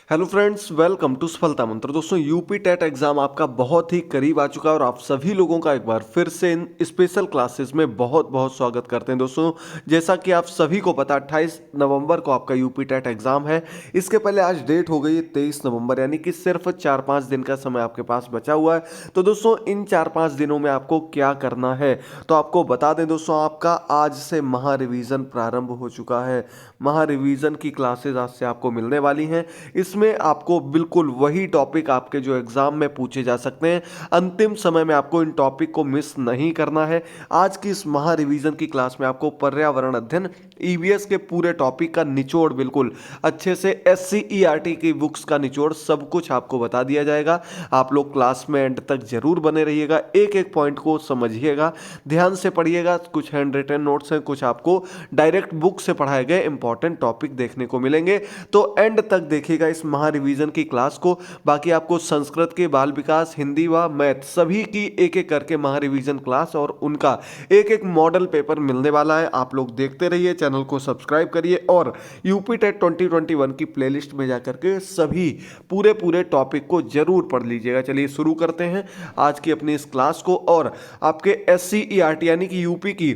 Hello friends, welcome to सफलता मंत्र। दोस्तों, यूपी टेट एग्जाम आपका बहुत ही करीब आ चुका है और आप सभी लोगों का एक बार फिर से इन स्पेशल क्लासेस में बहुत बहुत स्वागत करते हैं। दोस्तों, जैसा कि आप सभी को पता 28 नवंबर को आपका यूपी टेट एग्जाम है। इसके पहले आज डेट हो गई है 23 नवंबर, यानी कि सिर्फ 4-5 दिन का समय आपके पास बचा हुआ है। तो दोस्तों, इन 4-5 दिनों में आपको क्या करना है, तो आपको बता दें दोस्तों, आपका आज से महा रिवीजन प्रारंभ हो चुका है। महा रिवीजन की क्लासेस आज से आपको मिलने वाली हैं। इसमें आपको बिल्कुल वही टॉपिक आपके जो एग्जाम में पूछे जा सकते हैं, अंतिम समय में आपको इन टॉपिक को मिस नहीं करना है। आज की इस महा रिवीजन की क्लास में आपको पर्यावरण अध्ययन ईवीएस के पूरे टॉपिक का निचोड़ बिल्कुल अच्छे से एससीईआरटी की बुक्स का निचोड़ सब कुछ आपको बता दिया जाएगा। आप लोग क्लास में एंड तक जरूर बने रहिएगा, एक एक पॉइंट को समझिएगा, ध्यान से पढ़िएगा। कुछ हैंड रिटन नोट्स हैं, कुछ आपको डायरेक्ट बुक से पढ़ाए गए इंपॉर्टेंट टॉपिक देखने को मिलेंगे। तो एंड तक देखिएगा इस महा रिवीजन की क्लास को। बाकी आपको संस्कृत के बाल विकास, हिंदी व मैथ सभी की एक एक करके महा रिवीजन क्लास और उनका एक एक मॉडल पेपर मिलने वाला है। आप लोग देखते रहिए, चैनल को सब्सक्राइब करिए और यूपी टेट 2021 की प्लेलिस्ट में जाकर के सभी पूरे पूरे टॉपिक को जरूर पढ़ लीजिएगा। चलिए शुरू करते हैं आज की अपनी इस क्लास को। और आपके एससीईआरटी यानी कि यूपी की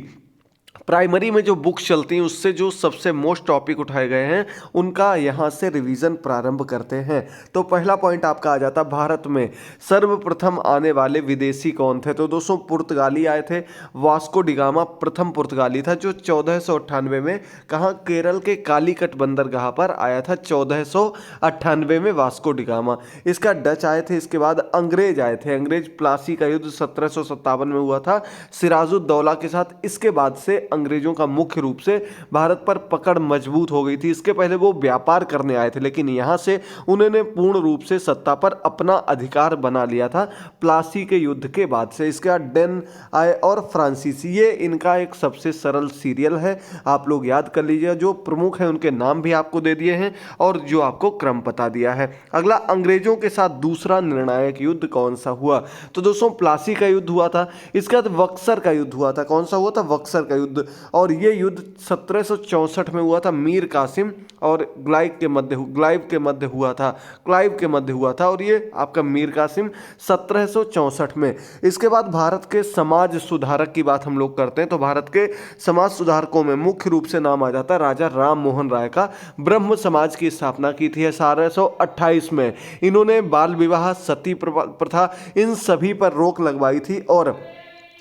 प्राइमरी में जो बुक्स चलती हैं उससे जो सबसे मोस्ट टॉपिक उठाए गए हैं उनका यहाँ से रिवीजन प्रारंभ करते हैं। तो पहला पॉइंट आपका आ जाता, भारत में सर्वप्रथम आने वाले विदेशी कौन थे। तो दोस्तों, पुर्तगाली आए थे। वास्को डिगामा प्रथम पुर्तगाली था जो 1498 में कहाँ, केरल के कालीकट बंदरगाह पर आया था। 1498 में वास्को डिगामा। इसका डच आए थे। इसके बाद अंग्रेज आए थे। अंग्रेज प्लासी का युद्ध 1757 में हुआ था सिराजुद्दौला के साथ। इसके बाद से अंग्रेजों का मुख्य रूप से भारत पर पकड़ मजबूत हो गई थी। इसके पहले वो व्यापार करने आए थे, लेकिन यहां से उन्होंने पूर्ण रूप से सत्ता पर अपना अधिकार बना लिया था प्लासी के युद्ध के बाद से। इसके बाद डेन आए और फ्रांसीसी। ये इनका एक सबसे सरल सीरियल है, आप लोग याद कर लीजिए। जो प्रमुख है उनके नाम भी आपको दे दिए हैं और जो आपको क्रम बता दिया है। अगला, अंग्रेजों के साथ दूसरा निर्णायक युद्ध कौन सा हुआ। तो दोस्तों, प्लासी का युद्ध हुआ था। इसके बाद बक्सर का युद्ध हुआ था। कौन सा हुआ था? बक्सर का युद्ध। और ये युद्ध 1764 में हुआ था। मीर कासिम और क्लाइव के मध्य हुआ था और ये आपका मीर कासिम 1764 में। इसके बाद भारत के समाज सुधारक की बात हम लोग करते हैं तो भारत के समाज सुधारकों में मुख्य रूप से नाम आ जाता है राजा राम मोहन राय का। ब्रह्म समाज की स्थापना की थी 1828 में। इन्होंने बाल विवाह, सती प्रथा, इन सभी पर रोक लगवाई थी और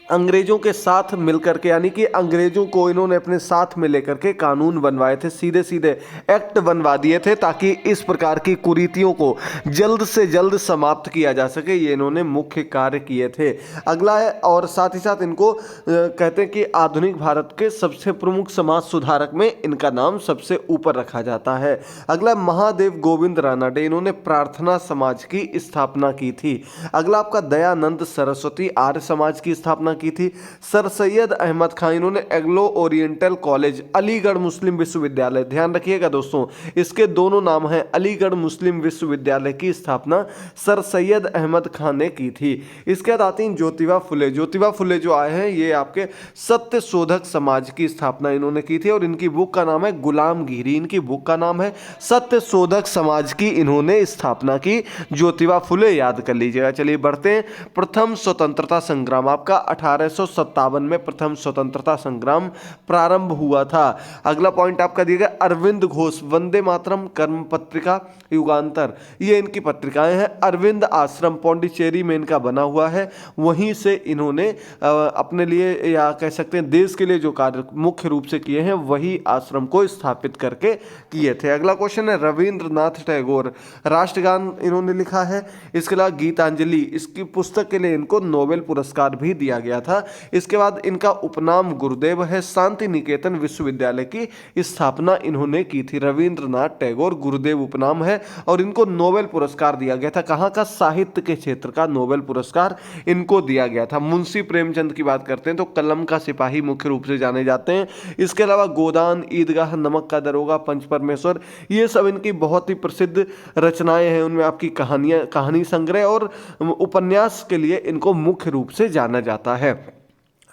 अंग्रेजों के साथ मिलकर के, यानी कि अंग्रेजों को इन्होंने अपने साथ में लेकर के कानून बनवाए थे, सीधे सीधे एक्ट बनवा दिए थे ताकि इस प्रकार की कुरीतियों को जल्द से जल्द समाप्त किया जा सके। ये इन्होंने मुख्य कार्य किए थे। अगला है, और साथ ही साथ इनको कहते हैं कि आधुनिक भारत के सबसे प्रमुख समाज सुधारक में इनका नाम सबसे ऊपर रखा जाता है। अगला, महादेव गोविंद रानडे। इन्होंने प्रार्थना समाज की स्थापना की थी। अगला आपका दयानंद सरस्वती आर्य समाज की स्थापना की थी। सर सैयद अहमद खान, इन्होंने एग्लो ओरिएंटल कॉलेज, अलीगढ़ मुस्लिम विश्वविद्यालय, ध्यान रखिएगा दोस्तों, इसके दोनों नाम हैं, अलीगढ़ मुस्लिम विश्वविद्यालय की स्थापना सर सैयद अहमद खान ने की थी। इसके बाद आती हैं ज्योतिबा फुले। ज्योतिबा फुले जो आए हैं ये आपके सत्य शोधक समाज की स्थापना इन्होंने की थी और इनकी बुक का नाम है गुलामगिरी। इनकी बुक का नाम है सत्य शोधक समाज की इन्होंने स्थापना की, ज्योतिबा फुले, याद कर लीजिएगा। चलिए बढ़ते हैं। प्रथम स्वतंत्रता संग्राम आपका 1857 में प्रथम स्वतंत्रता संग्राम प्रारंभ हुआ था। अगला पॉइंट आपका दिया गया, अरविंद घोष, वंदे मातरम, कर्म पत्रिका, युगांतर, ये इनकी पत्रिकाएं हैं। अरविंद आश्रम पौंडीचेरी में इनका बना हुआ है। वहीं से इन्होंने अपने लिए या कह सकते हैं देश के लिए जो कार्य मुख्य रूप से किए हैं वही आश्रम को स्थापित करके किए थे। अगला क्वेश्चन है, रविंद्रनाथ टैगोर, राष्ट्रगान इन्होंने लिखा है। इसके अलावा गीतांजलि, इसकी पुस्तक के लिए इनको नोबेल पुरस्कार भी दिया गया था। इसके बाद इनका उपनाम गुरुदेव है। शांति निकेतन विश्वविद्यालय की स्थापना इन्होंने की थी। रविंद्रनाथ टैगोर गुरुदेव उपनाम है और इनको नोबेल पुरस्कार दिया गया था। कहाँ का? साहित्य के क्षेत्र का नोबेल पुरस्कार इनको दिया गया था। मुंशी प्रेमचंद की बात करते हैं तो कलम का सिपाही मुख्य रूप से जाने जाते हैं। इसके अलावा गोदान, ईदगाह, नमक का दरोगा, पंच परमेश्वर, ये सब इनकी बहुत ही प्रसिद्ध रचनाएं हैं। उनमें आपकी कहानी संग्रह और उपन्यास के लिए इनको मुख्य रूप से जाना जाता है।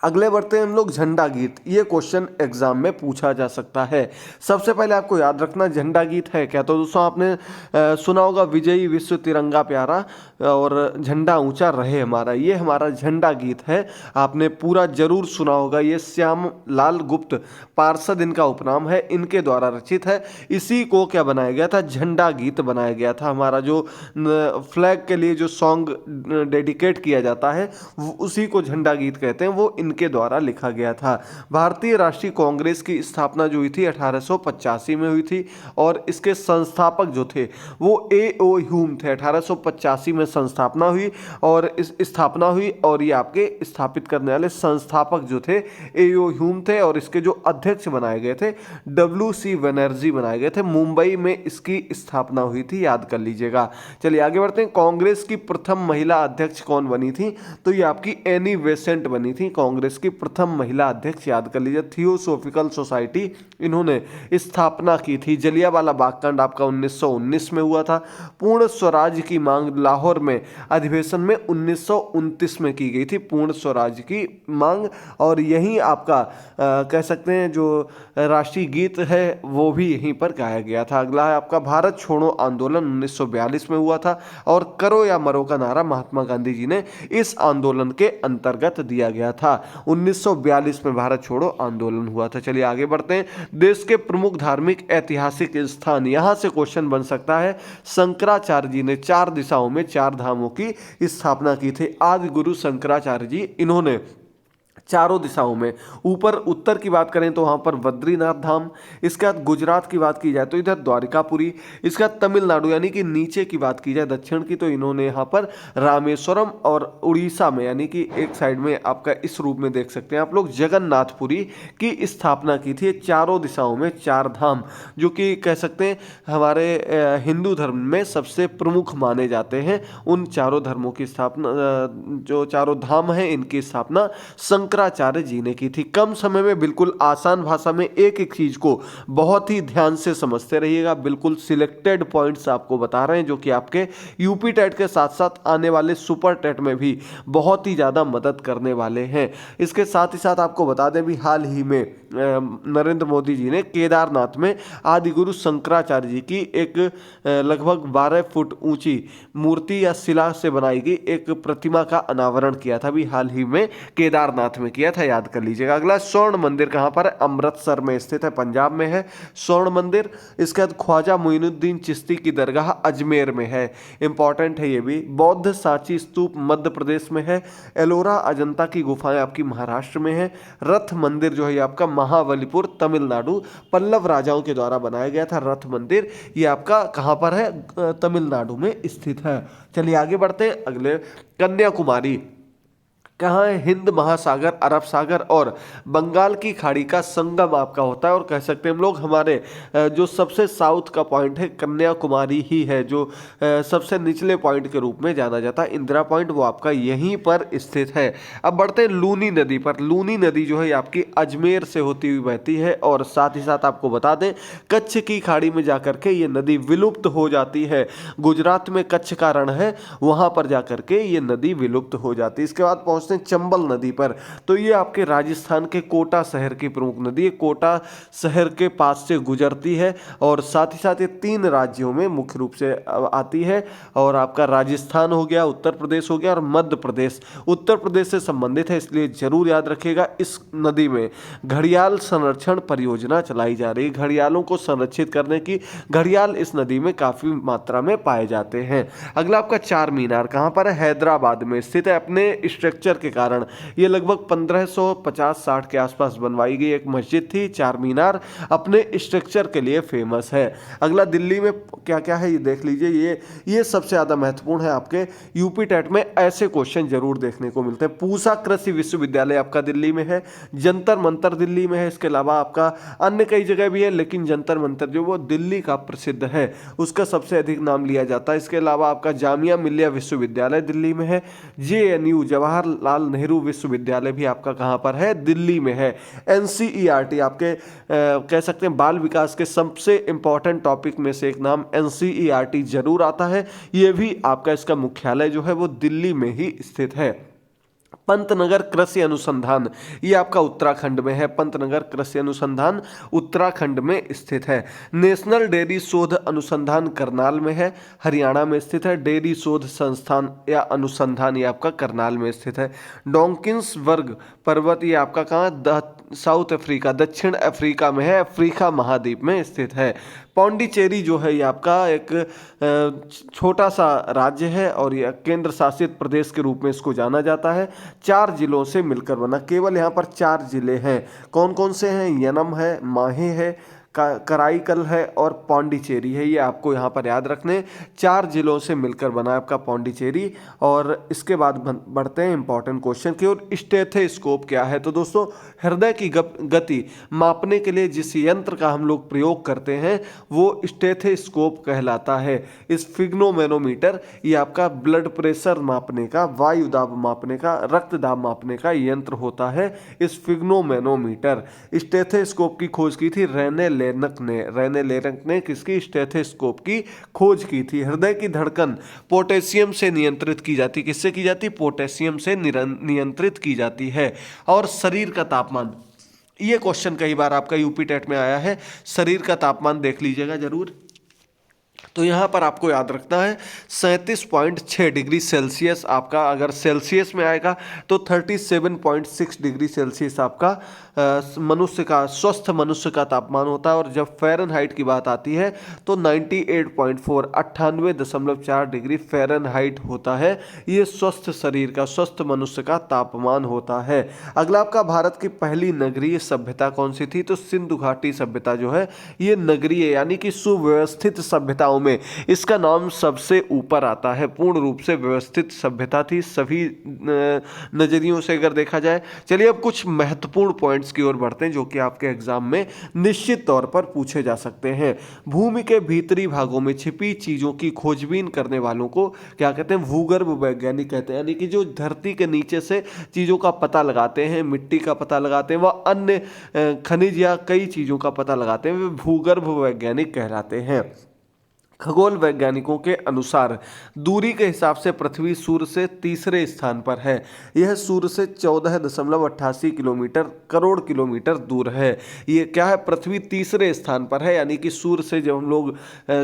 अगले बढ़ते हैं हम लोग झंडा गीत। ये क्वेश्चन एग्जाम में पूछा जा सकता है। सबसे पहले आपको याद रखना झंडा गीत है क्या। तो दोस्तों आपने सुना होगा विजयी विश्व तिरंगा प्यारा और झंडा ऊंचा रहे हमारा, ये हमारा झंडा गीत है। आपने पूरा जरूर सुना होगा। ये श्याम लाल गुप्त पार्षद इनका उपनाम है, इनके द्वारा रचित है। इसी को क्या बनाया गया था, झंडा गीत बनाया गया था। हमारा जो फ्लैग के लिए जो सॉन्ग डेडिकेट किया जाता है उसी को झंडा गीत कहते हैं, वो इनके द्वारा लिखा गया था। भारतीय राष्ट्रीय कांग्रेस की स्थापना जो हुई थी 1885 में हुई थी और इसके संस्थापक जो थे वो A.O. ह्यूम थे। 1885 में संस्थापना हुई और ये आपके स्थापित करने वाले संस्थापक जो थे A.O. ह्यूम थे और इसके जो अध्यक्ष बनाए गए थे W.C. बनर्जी बनाए गए थे। मुंबई में इसकी स्थापना हुई थी, याद कर लीजिएगा। चलिए आगे बढ़ते हैं। कांग्रेस की प्रथम महिला अध्यक्ष कौन बनी थी, तो ये आपकी एनी बेसेंट बनी थी कांग्रेस की प्रथम महिला अध्यक्ष, याद कर लीजिए। थियोसॉफिकल सोसाइटी इन्होंने स्थापना की थी। जलियांवाला बाग कांड आपका 1919 में हुआ था। पूर्ण स्वराज की मांग लाहौर में अधिवेशन में 1929 में की गई थी, पूर्ण स्वराज की मांग। और यही आपका कह सकते हैं जो राष्ट्रीय गीत है वो भी यहीं पर गाया गया था। अगला है आपका भारत छोड़ो आंदोलन 1942 में हुआ था और करो या मरो का नारा महात्मा गांधी जी ने इस आंदोलन के अंतर्गत दिया गया था। 1942 में भारत छोड़ो आंदोलन हुआ था। चलिए आगे बढ़ते हैं। देश के प्रमुख धार्मिक ऐतिहासिक स्थान, यहां से क्वेश्चन बन सकता है। शंकराचार्य जी ने 4 दिशाओं में 4 धामों की स्थापना की थी। आदि गुरु शंकराचार्य जी इन्होंने चारों दिशाओं में, ऊपर उत्तर की बात करें तो वहाँ पर बद्रीनाथ धाम, इसके बाद गुजरात की बात की जाए तो इधर द्वारिकापुरी, इसके बाद तमिलनाडु यानी कि नीचे की बात की जाए दक्षिण की तो इन्होंने यहाँ पर रामेश्वरम, और उड़ीसा में यानी कि एक साइड में आपका इस रूप में देख सकते हैं आप लोग जगन्नाथपुरी की स्थापना की थी। चारों दिशाओं में 4 धाम जो कि कह सकते हैं हमारे हिंदू धर्म में सबसे प्रमुख माने जाते हैं, उन चारों धर्मों की स्थापना, जो चारों धाम हैं इनकी स्थापना शंकराचार्य जी ने की थी। कम समय में बिल्कुल आसान भाषा में एक एक चीज को बहुत ही ध्यान से समझते रहिएगा। बिल्कुल सिलेक्टेड पॉइंट्स आपको बता रहे हैं जो कि आपके यूपी टेट के साथ साथ आने वाले सुपर टेट में भी बहुत ही ज्यादा मदद करने वाले हैं। इसके साथ ही साथ आपको बता दें भी हाल ही में नरेंद्र मोदी जी ने केदारनाथ में आदि गुरु शंकराचार्य जी की एक लगभग 12 फुट ऊंची मूर्ति या शिला से बनाई गई एक प्रतिमा का अनावरण किया था, भी हाल ही में केदारनाथ में किया था, याद कर लीजिएगा। अगला स्वर्ण मंदिर कहां पर है, अमृतसर में स्थित है, पंजाब में है स्वर्ण मंदिर। इसके बाद ख्वाजा मोइनुद्दीन चिश्ती की दरगाह अजमेर में है, इंपॉर्टेंट है ये भी। बौद्ध सांची स्तूप मध्य प्रदेश में है। एलोरा अजंता की गुफाएं आपकी महाराष्ट्र में है। रथ मंदिर जो है आपका महाबलीपुर तमिलनाडु, पल्लव राजाओं के द्वारा बनाया गया था रथ मंदिर, ये आपका कहां पर है, तमिलनाडु में स्थित है। चलिए आगे बढ़ते हैं। अगले कन्याकुमारी कहाँ है, हिंद महासागर, अरब सागर और बंगाल की खाड़ी का संगम आपका होता है। और कह सकते हैं हम लोग हमारे जो सबसे साउथ का पॉइंट है कन्याकुमारी ही है, जो सबसे निचले पॉइंट के रूप में जाना जाता है। इंदिरा पॉइंट वो आपका यहीं पर स्थित है। अब बढ़ते हैं लूनी नदी पर। लूनी नदी जो है आपकी अजमेर से होती हुई बहती है और साथ ही साथ आपको बता दें कच्छ की खाड़ी में जाकर के ये नदी विलुप्त हो जाती है। गुजरात में कच्छ का रण है, वहां पर जाकर के ये नदी विलुप्त हो जाती है। इसके बाद पहुंचते चंबल नदी पर, तो ये आपके राजस्थान के कोटा शहर की प्रमुख नदी है, कोटा शहर के पास से गुजरती है और साथ ही साथ ये 3 राज्यों में मुख्य रूप से आती है। और आपका राजस्थान हो गया, उत्तर प्रदेश हो गया और मध्य प्रदेश उत्तर प्रदेश से संबंधित है, इसलिए जरूर याद रखिएगा। इस नदी में घड़ियाल संरक्षण परियोजना चलाई जा रही है, घड़ियालों को संरक्षित करने की। घड़ियाल इस नदी में काफी मात्रा में पाए जाते हैं। अगला आपका चार मीनार कहां पर है, हैदराबाद में स्थित है। अपने स्ट्रक्चर के कारण ये लगभग 1550-60 के आसपास बनवाई गई एक मस्जिद थी। चार मीनार अपने स्ट्रक्चर के लिए फेमस है। अगला दिल्ली में क्या क्या है ये देख लीजिए। ये सबसे ज्यादा महत्वपूर्ण है, आपके यूपी टेट में ऐसे क्वेश्चन जरूर देखने को मिलते हैं। पूसा कृषि विश्वविद्यालय आपका दिल्ली में है। जंतर मंतर दिल्ली में है। इसके अलावा आपका अन्य कई जगह भी है, लेकिन जंतर मंतर जो वो दिल्ली का प्रसिद्ध है, उसका सबसे अधिक नाम लिया जाता है। इसके अलावा आपका जामिया मिलिया विश्वविद्यालय दिल्ली में है। JNU जवाहरलाल नेहरू विश्वविद्यालय भी आपका कहां पर है, दिल्ली में है। NCERT आपके कह सकते हैं बाल विकास के सबसे इंपॉर्टेंट टॉपिक में से एक नाम NCERT जरूर आता है। यह भी आपका इसका मुख्यालय जो है वो दिल्ली में ही स्थित है। पंतनगर कृषि अनुसंधान, ये आपका उत्तराखंड में है। पंतनगर कृषि अनुसंधान उत्तराखंड में स्थित है। नेशनल डेयरी शोध अनुसंधान करनाल में है, हरियाणा में स्थित है। डेयरी शोध संस्थान या अनुसंधान ये आपका करनाल में स्थित है। डॉकिंसबर्ग पर्वत ये आपका कहाँ, साउथ अफ्रीका, दक्षिण अफ्रीका में है, अफ्रीका महाद्वीप में स्थित है। पौंडीचेरी जो है ये आपका एक छोटा सा राज्य है और यह केंद्र शासित प्रदेश के रूप में इसको जाना जाता है। 4 जिलों से मिलकर बना, केवल यहाँ पर 4 जिले हैं। कौन कौन से हैं? यनम है, माहे है, कराईकल है और पौंडीचेरी है। ये आपको यहाँ पर याद रखने, 4 जिलों से मिलकर बना है आपका पौंडीचेरी। और इसके बाद बढ़ते हैं इंपॉर्टेंट क्वेश्चन की ओर। स्टेथोस्कोप क्या है? तो दोस्तों, हृदय की गति मापने के लिए जिस यंत्र का हम लोग प्रयोग करते हैं वो स्टेथोस्कोप कहलाता है। स्फिग्नोमेनोमीटर ये आपका ब्लड प्रेशर मापने का, वायु दाब मापने का, रक्त दाब मापने का यंत्र होता है स्फिग्नोमेनोमीटर। स्टेथोस्कोप की खोज की थी रेने लेनक ने किसकी? स्टेथोस्कोप की खोज की थी। हृदय की धड़कन पोटेशियम से नियंत्रित की जाती, किससे की जाती? पोटेशियम से नियंत्रित की जाती है। और शरीर का तापमान, ये क्वेश्चन कई बार आपका यूपी टेट में आया है, शरीर का तापमान देख लीजिएगा जरूर। तो यहाँ पर आपको याद रखना है 37.6 डिग्री सेल्सियस आपका, अगर सेल्सियस में आएगा तो 37.6 डिग्री सेल्सियस आपका मनुष्य का, स्वस्थ मनुष्य का तापमान होता है। और जब फ़ारेनहाइट की बात आती है तो 98.4 98.4 डिग्री फ़ारेनहाइट होता है। ये स्वस्थ शरीर का, स्वस्थ मनुष्य का तापमान होता है। अगला आपका, भारत की पहली नगरीय सभ्यता कौन सी थी? तो सिंधु घाटी सभ्यता जो है ये नगरीय यानी कि सुव्यवस्थित सभ्यताओं में इसका नाम सबसे ऊपर आता है। पूर्ण रूप से व्यवस्थित सभ्यता थी सभी नजरियों से अगर देखा जाए। चलिए अब कुछ महत्वपूर्ण पॉइंट्स की ओर बढ़ते हैं जो कि आपके एग्जाम में निश्चित तौर पर पूछे जा सकते हैं। भूमि के भीतरी भागों में छिपी चीजों की खोजबीन करने वालों को क्या कहते हैं? भूगर्भ वैज्ञानिक कहते हैं। यानी कि जो धरती के नीचे से चीजों का पता लगाते हैं, मिट्टी का पता लगाते हैं, वह अन्य खनिज या कई चीजों का पता लगाते हैं, वे भूगर्भ वैज्ञानिक कहलाते हैं। खगोल वैज्ञानिकों के अनुसार दूरी के हिसाब से पृथ्वी सूर्य से तीसरे स्थान पर है। यह सूर्य से 14.88 किलोमीटर करोड़ किलोमीटर दूर है। ये क्या है? पृथ्वी तीसरे स्थान पर है, यानी कि सूर्य से जब हम लोग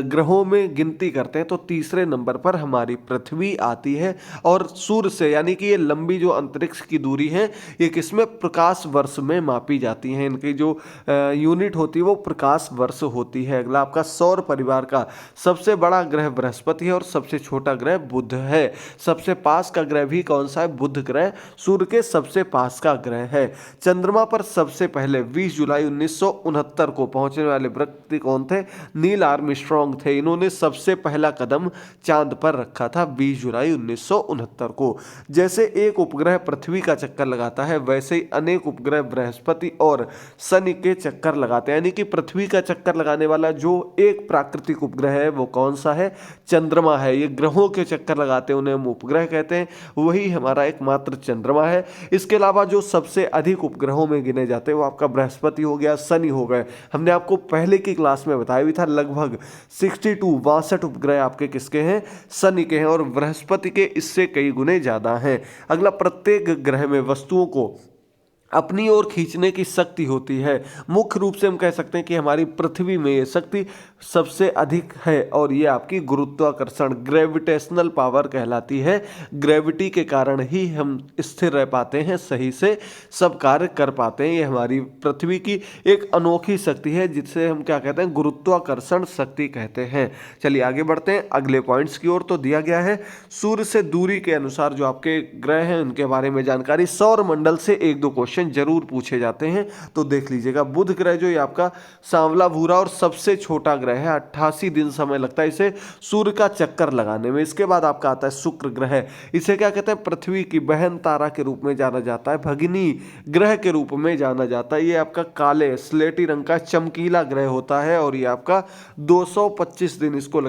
ग्रहों में गिनती करते हैं तो तीसरे नंबर पर हमारी पृथ्वी आती है। और सूर्य से यानी कि ये लंबी जो अंतरिक्ष की दूरी है ये किसमें? प्रकाश वर्ष में मापी जाती है। इनकी जो यूनिट होती है वो प्रकाश वर्ष होती है। अगला आपका, सौर परिवार का सबसे बड़ा ग्रह बृहस्पति है और सबसे छोटा ग्रह बुध है। सबसे पास का ग्रह भी कौन सा है? बुध ग्रह सूर्य के सबसे पास का ग्रह है। चंद्रमा पर सबसे पहले 20 जुलाई 1969 को पहुंचने वाले व्यक्ति कौन थे? नील आर्मस्ट्रांग थे। इन्होंने सबसे पहला कदम चांद पर रखा था 20 जुलाई 1969 को। जैसे एक उपग्रह पृथ्वी का चक्कर लगाता है वैसे ही अनेक उपग्रह बृहस्पति और शनि के चक्कर लगाते हैं। यानी कि पृथ्वी का चक्कर लगाने वाला जो एक प्राकृतिक उपग्रह है वो कौन सा है? चंद्रमा है। ये ग्रहों के चक्कर लगाते हैं उन्हें हम उपग्रह कहते हैं, वही हमारा एकमात्र चंद्रमा है। इसके अलावा जो सबसे अधिक उपग्रहों में गिने जाते हैं वो आपका बृहस्पति हो गया, शनि हो गए। हमने आपको पहले की क्लास में बताया भी था, लगभग 62 उपग्रह आपके किसके हैं? शनि के हैं। और बृहस्पति के इससे कई गुने ज्यादा हैं। अगला, प्रत्येक ग्रह में वस्तुओं को अपनी ओर खींचने की शक्ति होती है। मुख्य रूप से हम कह सकते हैं कि हमारी पृथ्वी में ये शक्ति सबसे अधिक है और ये आपकी गुरुत्वाकर्षण ग्रेविटेशनल पावर कहलाती है। ग्रेविटी के कारण ही हम स्थिर रह पाते हैं, सही से सब कार्य कर पाते हैं। ये हमारी पृथ्वी की एक अनोखी शक्ति है जिसे हम क्या कहते हैं? गुरुत्वाकर्षण शक्ति कहते हैं। चलिए आगे बढ़ते हैं अगले पॉइंट्स की ओर। तो दिया गया है सूर्य से दूरी के अनुसार जो आपके ग्रह हैं उनके बारे में जानकारी। सौर मंडल से 1-2 क्वेश्चन जरूर पूछे जाते हैं, तो देख लीजिएगा। बुध ग्रह जो ये आपका सांवला भूरा और सबसे छोटा ग्रह है, 88 दिन समय लगता है इसे सूर्य का चक्कर लगाने में। इसके बाद आपका आता है शुक्र ग्रह। इसे क्या कहते हैं? पृथ्वी की बहन तारा के रूप में जाना जाता है, भगिनी ग्रह के रूप में जाना जाता है। ये आपका काले स्लेटी रंग का चमकीला ग्रह होता है और ये आपका 225 दिन इसको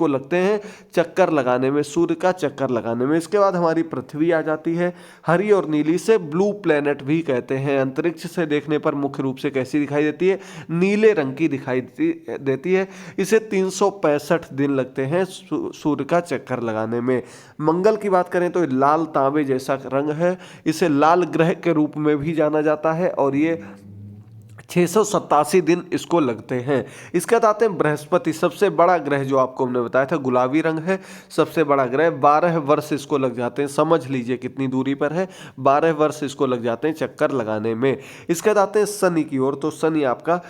लगते हैं चक्कर लगाने में, सूर्य का चक्कर लगाने में। इसके बाद हमारी पृथ्वी आ जाती है। हरी और नीली से ब्लू प्लैनेट प्लेनेट भी कहते हैं। अंतरिक्ष से देखने पर मुख्य रूप से कैसी दिखाई देती है? नीले रंग की दिखाई देती है। इसे 365 दिन लगते हैं सूर्य का चक्कर लगाने में। मंगल की बात करें तो ये लाल तांबे जैसा रंग है, इसे लाल ग्रह के रूप में भी जाना जाता है और ये 687 दिन इसको लगते हैं। इसके बाद आते हैं बृहस्पति, सबसे बड़ा ग्रह जो आपको हमने बताया था गुलाबी रंग है, सबसे बड़ा ग्रह। 12 वर्ष इसको लग जाते हैं, समझ लीजिए कितनी दूरी पर है, 12 वर्ष इसको लग जाते हैं चक्कर लगाने में। इसके बाद आते हैं शनि की ओर, तो शनि आपका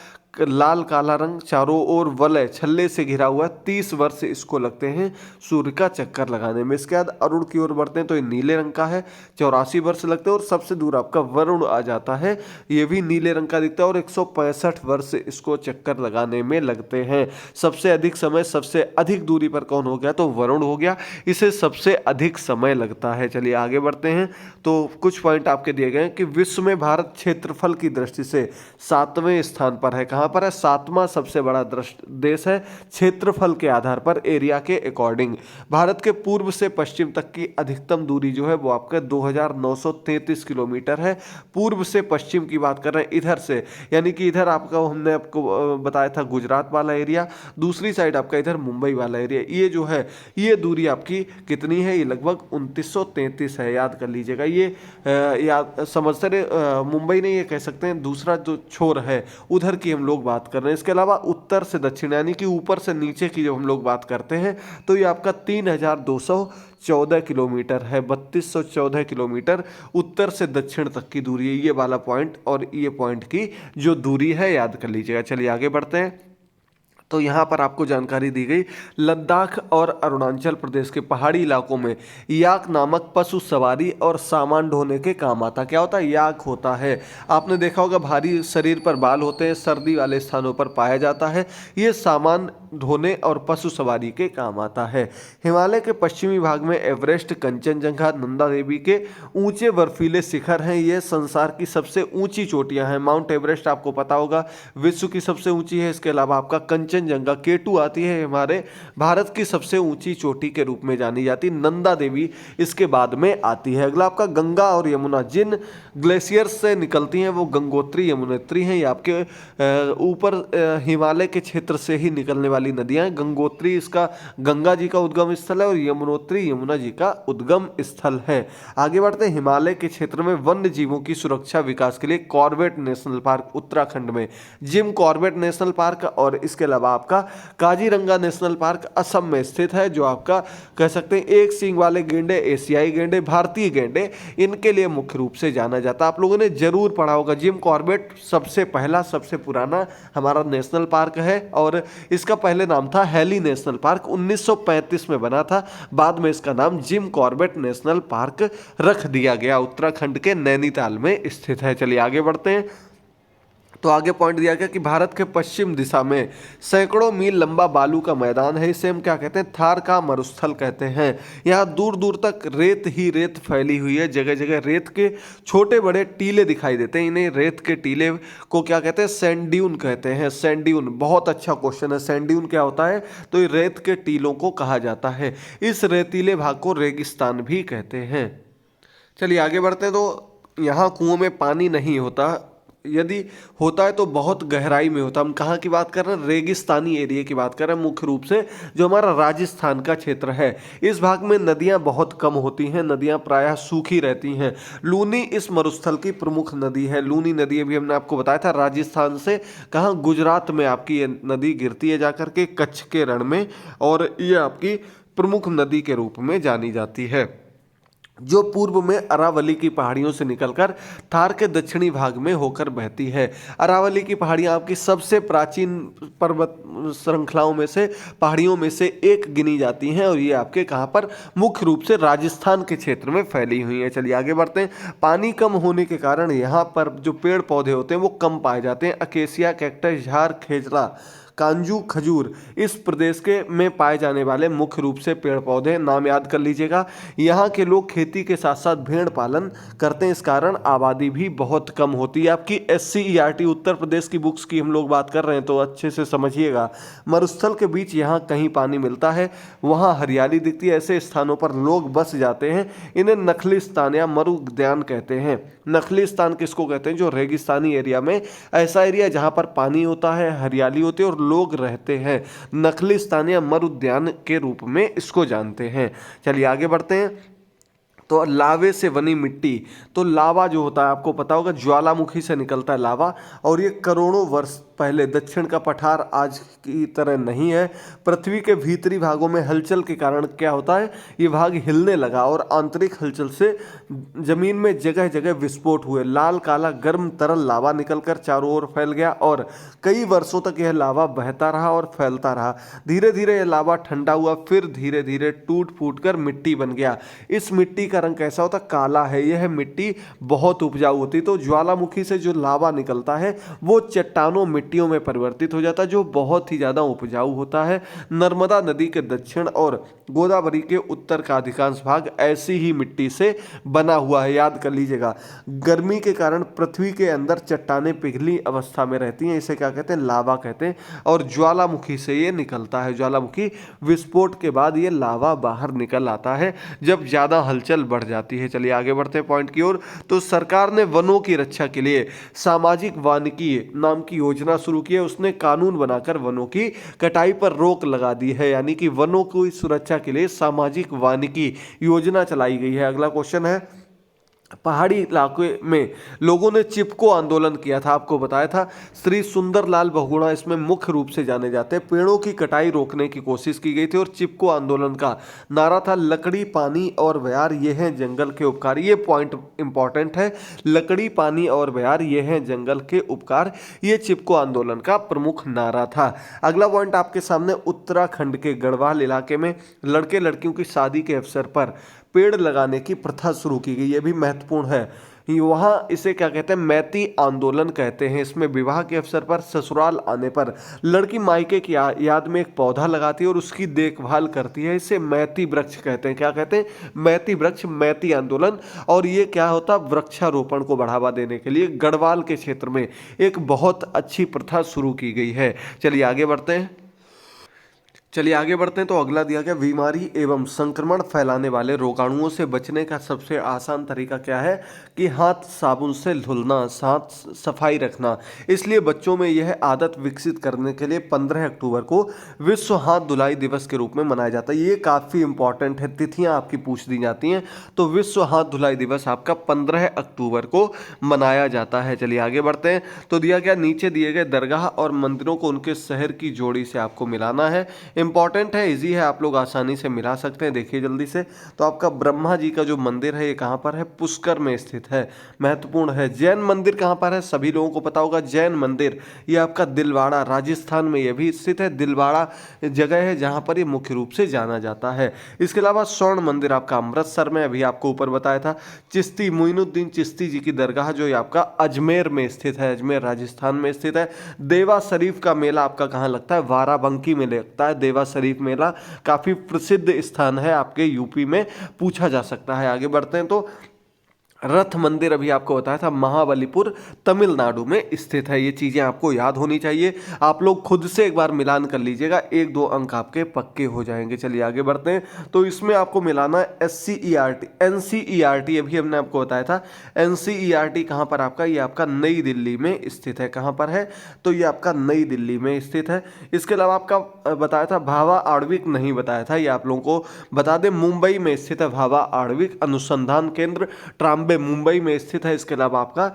लाल काला रंग, चारों ओर वलय छल्ले से घिरा हुआ, 30 वर्ष इसको लगते हैं सूर्य का चक्कर लगाने में। इसके बाद अरुण की ओर बढ़ते हैं तो ये नीले रंग का है, 84 वर्ष लगते हैं। और सबसे दूर आपका वरुण आ जाता है, ये भी नीले रंग का दिखता है और 165 वर्ष इसको चक्कर लगाने में लगते हैं। सबसे अधिक समय, सबसे अधिक दूरी पर कौन हो गया? तो वरुण हो गया, इसे सबसे अधिक समय लगता है। चलिए आगे बढ़ते हैं। तो कुछ पॉइंट आपके दिए गए हैं कि विश्व में भारत क्षेत्रफल की दृष्टि से 7वें स्थान पर है। कहाँ पर है? 7वां सबसे बड़ा देश है क्षेत्रफल के आधार पर, एरिया के अकॉर्डिंग। भारत के पूर्व से पश्चिम तक की अधिकतम दूरी जो है वो आपका 2933 किलोमीटर है। पूर्व से पश्चिम की बात कर रहे हैं, इधर से, यानी कि इधर आपका हमने आपको बताया था गुजरात वाला एरिया, दूसरी साइड आपका इधर मुंबई वाला एरिया, ये जो है ये दूरी आपकी कितनी है? ये लगभग 2933 है, याद कर लीजिएगा। ये याद समझते रहे, मुंबई नहीं ये कह सकते हैं, दूसरा जो छोर है उधर की हम लोग बात कर रहे हैं। इसके अलावा उत्तर से दक्षिण यानी कि ऊपर से नीचे की जब हम लोग बात करते हैं तो ये आपका 3214 किलोमीटर है, 3214 किलोमीटर उत्तर से दक्षिण तक की दूरी है, ये वाला पॉइंट और ये पॉइंट की जो दूरी है याद कर लीजिएगा। चलिए आगे बढ़ते हैं। तो यहाँ पर आपको जानकारी दी गई, लद्दाख और अरुणाचल प्रदेश के पहाड़ी इलाकों में याक नामक पशु सवारी और सामान ढोने के काम आता। क्या होता है? याक होता है। आपने देखा होगा भारी शरीर पर बाल होते हैं, सर्दी वाले स्थानों पर पाया जाता है। ये सामान ढोने और पशु सवारी के काम आता है। हिमालय के पश्चिमी भाग में एवरेस्ट, कंचनजंगा, नंदा देवी के ऊंचे बर्फीले शिखर हैं। ये संसार की सबसे ऊंची चोटियां हैं। माउंट एवरेस्ट आपको पता होगा विश्व की सबसे ऊंची है। इसके अलावा आपका कंचनजंगा K2 आती है, हमारे भारत की सबसे ऊंची चोटी के रूप में जानी जाती। नंदा देवी इसके बाद में आती है। अगला आपका गंगा और यमुना, जिन ग्लेशियर से निकलती हैं वो गंगोत्री यमुनोत्री हैं। ये आपके ऊपर हिमालय के क्षेत्र से ही निकलने वाली नदियां हैं। गंगोत्री इसका गंगा जी का उद्गम स्थल है और यमुनोत्री यमुना जी का उद्गम स्थल है। आगे बढ़ते हैं। हिमालय के क्षेत्र में वन्य जीवों की सुरक्षा विकास के लिए कॉर्बेट नेशनल पार्क उत्तराखंड में, जिम कॉर्बेट नेशनल पार्क, और इसके अलावा आपका काजीरंगा नेशनल पार्क असम में स्थित है, जो आपका कह सकते हैं एक सींग वाले गेंडे, एशियाई गेंडे, भारतीय गेंडे, इनके लिए मुख्य रूप से जाना जाता है। आप लोगों ने जरूर पढ़ा होगा, जिम कॉर्बेट सबसे पहला सबसे पुराना हमारा नेशनल पार्क है और इसका पहले नाम था हैली नेशनल पार्क, 1935 में बना था। बाद में इसका नाम जिम कॉर्बेट नेशनल पार्क रख दिया गया। उत्तराखंड के नैनीताल में स्थित है। चलिए आगे बढ़ते हैं। तो आगे पॉइंट दिया गया कि भारत के पश्चिम दिशा में सैकड़ों मील लंबा बालू का मैदान है। इसे हम क्या कहते हैं? थार का मरुस्थल कहते हैं। यहाँ दूर दूर तक रेत ही रेत फैली हुई है। जगह जगह रेत के छोटे बड़े टीले दिखाई देते हैं। इन्हें रेत के टीले को क्या कहते हैं? सैंड ड्यून कहते हैं। सैंड ड्यून बहुत अच्छा क्वेश्चन है। सैंड ड्यून क्या होता है? तो ये रेत के टीलों को कहा जाता है। इस रेतीले भाग को रेगिस्तान भी कहते हैं। चलिए आगे बढ़ते हैं। तो यहाँ कुओं में पानी नहीं होता, यदि होता है तो बहुत गहराई में होता है। हम कहाँ की बात कर रहे हैं? रेगिस्तानी एरिया की बात कर रहे हैं, मुख्य रूप से जो हमारा राजस्थान का क्षेत्र है। इस भाग में नदियाँ बहुत कम होती हैं, नदियाँ प्रायः सूखी रहती हैं। लूनी इस मरुस्थल की प्रमुख नदी है। लूनी नदी अभी हमने आपको बताया था, राजस्थान से कहाँ? गुजरात में आपकी ये नदी गिरती है जाकर के कच्छ के रण में, और ये आपकी प्रमुख नदी के रूप में जानी जाती है, जो पूर्व में अरावली की पहाड़ियों से निकलकर थार के दक्षिणी भाग में होकर बहती है। अरावली की पहाड़ियाँ आपकी सबसे प्राचीन पर्वत श्रृंखलाओं में से, पहाड़ियों में से एक गिनी जाती हैं और ये आपके कहाँ पर? मुख्य रूप से राजस्थान के क्षेत्र में फैली हुई हैं। चलिए आगे बढ़ते हैं। पानी कम होने के कारण यहाँ पर जो पेड़ पौधे होते हैं वो कम पाए जाते हैं। अकेसिया, कैक्टस, झार, खेजरा, कांजू, खजूर इस प्रदेश के में पाए जाने वाले मुख्य रूप से पेड़ पौधे, नाम याद कर लीजिएगा। यहाँ के लोग खेती के साथ साथ भेड़ पालन करते हैं, इस कारण आबादी भी बहुत कम होती है। आपकी SCERT उत्तर प्रदेश की बुक्स की हम लोग बात कर रहे हैं तो अच्छे से समझिएगा। मरुस्थल के बीच यहाँ कहीं पानी मिलता है, वहाँ हरियाली दिखती है। ऐसे स्थानों पर लोग बस जाते हैं। इन्हें नखलिस्तान या मरुउद्यान कहते हैं। नखलिस्तान किसको कहते हैं? जो रेगिस्तानी एरिया में, ऐसा एरिया जहां पर पानी होता है, हरियाली होती है और लोग रहते हैं, नखलिस्तान या मरुद्यान के रूप में इसको जानते हैं। चलिए आगे बढ़ते हैं। तो लावे से बनी मिट्टी, तो लावा जो होता है आपको पता होगा, ज्वालामुखी से निकलता है लावा, और ये करोड़ों वर्ष पहले, दक्षिण का पठार आज की तरह नहीं है, पृथ्वी के भीतरी भागों में हलचल के कारण क्या होता है, ये भाग हिलने लगा और आंतरिक हलचल से जमीन में जगह जगह विस्फोट हुए, लाल काला गर्म तरल लावा निकलकर चारों ओर फैल गया और कई वर्षों तक यह लावा बहता रहा और फैलता रहा। धीरे धीरे यह लावा ठंडा हुआ, फिर धीरे धीरे टूट फूट कर मिट्टी बन गया। इस मिट्टी का रंग कैसा होता? काला है। यह मिट्टी बहुत उपजाऊ होती, तो ज्वालामुखी से जो लावा निकलता है वो चट्टानों मिट्टियों में परिवर्तित हो जाता है, जो बहुत ही ज्यादा उपजाऊ होता है। नर्मदा नदी के दक्षिण और गोदावरी के उत्तर का अधिकांश भाग ऐसी ही मिट्टी से बना हुआ है। याद कर लीजिएगा, गर्मी के कारण पृथ्वी के अंदर चट्टानें पिघली अवस्था में रहती हैं, इसे क्या कहते हैं? लावा कहते हैं। और ज्वालामुखी से ये निकलता है, ज्वालामुखी विस्फोट के बाद ये लावा बाहर निकल आता है जब ज्यादा हलचल बढ़ जाती है। चलिए आगे बढ़ते हैं पॉइंट की ओर। तो सरकार ने वनों की रक्षा के लिए सामाजिक वानिकी नाम की योजना शुरू की है। उसने कानून बनाकर वनों की कटाई पर रोक लगा दी है, यानी कि वनों की सुरक्षा के लिए सामाजिक वानिकी योजना चलाई गई है। अगला क्वेश्चन है, पहाड़ी इलाके में लोगों ने चिपको आंदोलन किया था, आपको बताया था। श्री सुंदरलाल बहुगुणा इसमें मुख्य रूप से जाने जाते हैं। पेड़ों की कटाई रोकने की कोशिश की गई थी और चिपको आंदोलन का नारा था, लकड़ी पानी और बयार ये हैं जंगल के उपकार। ये पॉइंट इंपॉर्टेंट है, लकड़ी पानी और बयार ये हैं जंगल के उपकार, ये चिपको आंदोलन का प्रमुख नारा था। अगला पॉइंट आपके सामने, उत्तराखंड के गढ़वाल इलाके में लड़के लड़कियों की शादी के अवसर पर पेड़ लगाने की प्रथा शुरू की गई। ये भी महत्वपूर्ण है। वहाँ इसे क्या कहते हैं? मैती आंदोलन कहते हैं। इसमें विवाह के अवसर पर ससुराल आने पर लड़की मायके की याद में एक पौधा लगाती है और उसकी देखभाल करती है। इसे मैती वृक्ष कहते हैं। क्या कहते हैं? मैती वृक्ष, मैती आंदोलन। और ये क्या होता? वृक्षारोपण को बढ़ावा देने के लिए गढ़वाल के क्षेत्र में एक बहुत अच्छी प्रथा शुरू की गई है। चलिए आगे बढ़ते हैं। तो अगला दिया गया, बीमारी एवं संक्रमण फैलाने वाले रोगाणुओं से बचने का सबसे आसान तरीका क्या है? कि हाथ साबुन से धुलना, हाथ सफाई रखना। इसलिए बच्चों में यह आदत विकसित करने के लिए 15 अक्टूबर को विश्व हाथ धुलाई दिवस के रूप में मनाया जाता है। ये काफ़ी इंपॉर्टेंट है, तिथियां आपकी पूछ दी जाती हैं। तो विश्व हाथ धुलाई दिवस आपका 15 अक्टूबर को मनाया जाता है। चलिए आगे बढ़ते हैं। तो दिया गया, नीचे दिए गए दरगाह और मंदिरों को उनके शहर की जोड़ी से आपको मिलाना है। इंपॉर्टेंट है, इजी है, आप लोग आसानी से मिला सकते हैं। देखिए जल्दी से। तो आपका ब्रह्मा जी का जो मंदिर है ये कहाँ पर है? पुष्कर में स्थित है, महत्वपूर्ण है। जैन मंदिर कहाँ पर है? सभी लोगों को पता होगा, जैन मंदिर ये आपका दिलवाड़ा, राजस्थान में ये भी स्थित है। दिलवाड़ा जगह है जहाँ पर ये मुख्य रूप से जाना जाता है। इसके अलावा स्वर्ण मंदिर आपका अमृतसर में, अभी आपको ऊपर बताया था। चिश्ती मोइनुद्दीन चिश्ती जी की दरगाह जो ये आपका अजमेर में स्थित है, अजमेर राजस्थान में स्थित है। देवा शरीफ का मेला आपका कहाँ लगता है? बाराबंकी में लगता है। देवा शरीफ मेला काफी प्रसिद्ध स्थान है आपके यूपी में, पूछा जा सकता है। आगे बढ़ते हैं। तो रथ मंदिर अभी आपको बताया था, महाबलीपुर तमिलनाडु में स्थित है। ये चीजें आपको याद होनी चाहिए, आप लोग खुद से एक बार मिलान कर लीजिएगा, 1-2 अंक आपके पक्के हो जाएंगे। चलिए आगे बढ़ते हैं। तो इसमें आपको मिलाना है SCERT, NCERT अभी हमने आपको बताया था। NCERT कहाँ पर आपका? ये आपका नई दिल्ली में स्थित है। कहाँ पर है? तो ये आपका नई दिल्ली में स्थित है। इसके अलावा आपका बताया था भाभा आणविक, नहीं बताया था, ये आप लोगों को बता दें, मुंबई में स्थित है भाभा आणविक अनुसंधान केंद्र, ट्राम्बे मुंबई में स्थित है। इसके अलावा आपका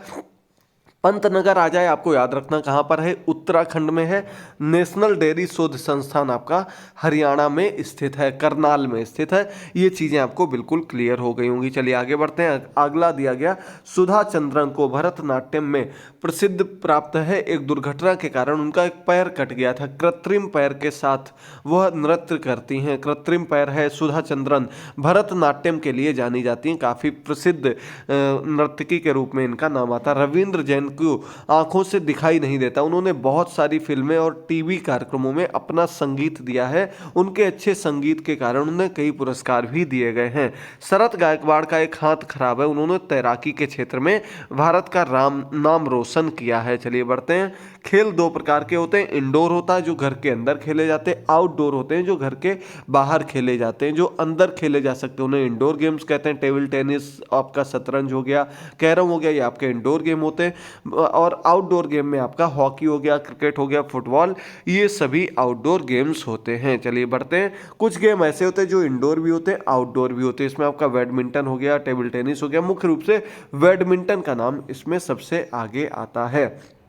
पंतनगर आ जाए, आपको याद रखना कहाँ पर है? उत्तराखंड में है। नेशनल डेयरी शोध संस्थान आपका हरियाणा में स्थित है, करनाल में स्थित है। ये चीज़ें आपको बिल्कुल क्लियर हो गई होंगी। चलिए आगे बढ़ते हैं। अगला दिया गया, सुधा चंद्रन को भरतनाट्यम में प्रसिद्ध प्राप्त है। एक दुर्घटना के कारण उनका एक पैर कट गया था, कृत्रिम पैर के साथ वह नृत्य करती हैं। कृत्रिम पैर है सुधा चंद्रन, भरतनाट्यम के लिए जानी जाती हैं, काफ़ी प्रसिद्ध नर्तकी के रूप में इनका नाम आता। रविंद्र जैन को आंखों से दिखाई नहीं देता, उन्होंने बहुत सारी फिल्में और टीवी कार्यक्रमों में अपना संगीत दिया है। उनके अच्छे संगीत के कारण उन्हें कई पुरस्कार भी दिए गए हैं। शरद गायकवाड़ का एक हाथ खराब है, उन्होंने तैराकी के क्षेत्र में भारत का नाम रोशन किया है। चलिए बढ़ते हैं। खेल दो प्रकार के होते हैं, इंडोर होता है जो घर के अंदर खेले जाते हैं, आउटडोर होते हैं जो घर के बाहर खेले जाते हैं। जो अंदर खेले जा सकते हैं उन्हें इंडोर गेम्स कहते हैं। टेबल टेनिस, आपका शतरंज हो गया, कैरम हो गया, ये आपके इंडोर गेम होते हैं। और आउटडोर गेम में आपका हॉकी हो गया, क्रिकेट हो गया, फुटबॉल, ये सभी आउटडोर गेम्स होते हैं। चलिए बढ़ते हैं। कुछ गेम ऐसे होते हैं जो इंडोर भी होते हैं, आउटडोर भी होते हैं। इसमें आपका बैडमिंटन हो गया, टेबल टेनिस हो गया। मुख्य रूप से बैडमिंटन का नाम इसमें सबसे आगे आता है।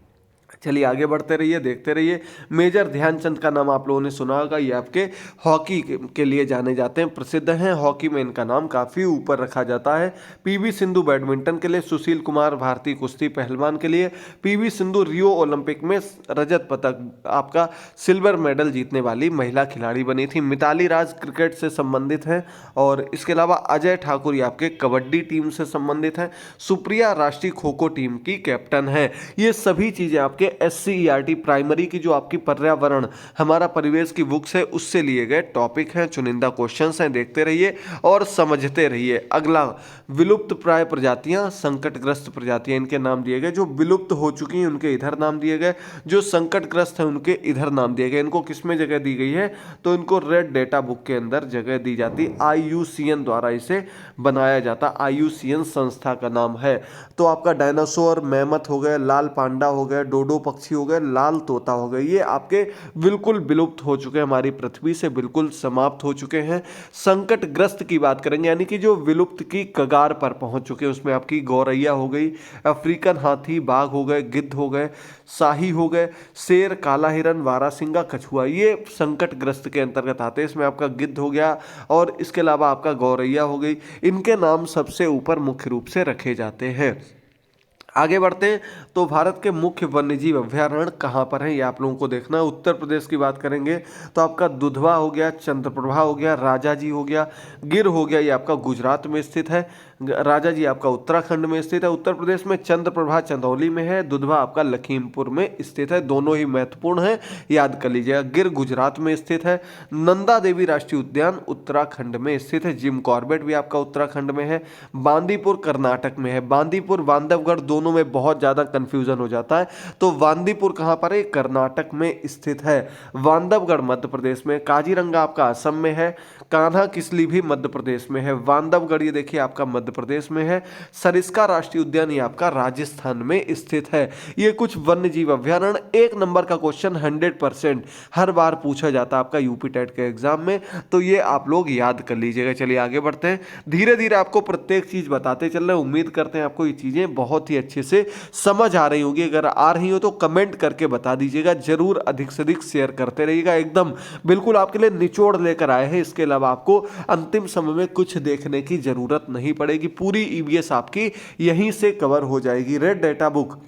चलिए आगे बढ़ते रहिए, देखते रहिए। मेजर ध्यानचंद का नाम आप लोगों ने सुना होगा, ये आपके हॉकी के लिए जाने जाते हैं, प्रसिद्ध हैं। हॉकी में इनका नाम काफ़ी ऊपर रखा जाता है। पीवी सिंधु बैडमिंटन के लिए, सुशील कुमार भारतीय कुश्ती पहलवान के लिए, पीवी सिंधु रियो ओलंपिक में रजत पदक, आपका सिल्वर मेडल जीतने वाली महिला खिलाड़ी बनी थी। मिताली राज क्रिकेट से संबंधित हैं। और इसके अलावा अजय ठाकुर ये आपके कबड्डी टीम से संबंधित हैं। सुप्रिया राष्ट्रीय खो खो टीम की कैप्टन है। ये सभी चीज़ें आपके SCERT प्राइमरी की जो आपकी पर्यावरण, हमारा परिवेश की बुक्स है, उससे लिए गए टॉपिक हैं, चुनिंदा क्वेश्चंस हैं। देखते रहिए और समझते रहिए। अगला, विलुप्त प्राय प्रजातियां, संकटग्रस्त प्रजातियां, इनके नाम दिए गए। जो विलुप्त हो चुकी हैं उनके इधर नाम दिए गए, जो संकटग्रस्त हैं उनके इधर नाम दिए गए। इनको किस में जगह दी गई है? तो इनको रेड डेटा बुक के अंदर जगह दी जाती। IUCN द्वारा इसे बनाया जाता, IUCN संस्था का नाम है। तो आपका डायनासोर, मैमथ हो गए, लाल पांडा हो गए, डोडो पक्षी हो गए, लाल तोता हो गए, ये आपके बिल्कुल विलुप्त हो चुके हैं, हमारी पृथ्वी से बिल्कुल समाप्त हो चुके हैं। संकटग्रस्त की बात करेंगे, यानी कि जो विलुप्त की कगार पर पहुंच चुके हैं, उसमें आपकी गौरैया हो गई, अफ्रीकन हाथी, बाघ हो गए, गिद्ध हो गए, शाही हो गए, शेर, काला हिरन, वारासिंगा, कछुआ, ये संकटग्रस्त के अंतर्गत आते हैं। इसमें आपका गिद्ध हो गया और इसके अलावा आपका गौरैया हो गई। इनके नाम सबसे ऊपर मुख्य रूप से रखे जाते हैं। आगे बढ़ते हैं। तो भारत के मुख्य वन्यजीव अभ्यारण्य कहाँ पर हैं, ये आप लोगों को देखना है। उत्तर प्रदेश की बात करेंगे तो आपका दुधवा हो गया, चंद्रप्रभा हो गया, राजाजी हो गया, गिर हो गया, ये आपका गुजरात में स्थित है। राजाजी आपका उत्तराखंड में स्थित है। उत्तर प्रदेश में चंद्रप्रभा चंदौली में है, दुधवा आपका लखीमपुर में स्थित है। दोनों ही महत्वपूर्ण है, याद कर लीजिएगा। गिर गुजरात में स्थित है। नंदा देवी राष्ट्रीय उद्यान उत्तराखंड में स्थित है। जिम कॉर्बेट भी आपका उत्तराखंड में है। बांदीपुर कर्नाटक में है। बांदीपुर, बांधवगढ़, दोनों में बहुत ज़्यादा कंफ्यूजन हो जाता है। तो बांदीपुर कहाँ पर है? कर्नाटक में स्थित है। बांधवगढ़ मध्य प्रदेश में। काजीरंगा आपका असम में है। कान्हा किसली भी मध्य प्रदेश में है। बांधवगढ़ ये देखिए आपका मध्य प्रदेश में है। सरिस्का राष्ट्रीय उद्यान ये आपका राजस्थान में स्थित है। ये कुछ वन्य जीव अभ्यारण्य। एक नंबर का क्वेश्चन 100% हर बार पूछा जाता है आपका यूपी टेट के एग्जाम में, तो ये आप लोग याद कर लीजिएगा। चलिए आगे बढ़ते हैं। धीरे धीरे आपको प्रत्येक चीज बताते चल रहे हैं। उम्मीद करते हैं आपको ये चीजें बहुत ही अच्छे से समझ आ रही होगी। अगर आ रही हो तो कमेंट करके बता दीजिएगा। जरूर अधिक से अधिक शेयर करते रहिएगा। एकदम बिल्कुल आपके लिए निचोड़ लेकर आए हैं। इसके अलावा आपको अंतिम समय में कुछ देखने की जरूरत नहीं पड़ेगी। पूरी EVS आपकी यहीं से कवर हो जाएगी। रेड डेटा बुक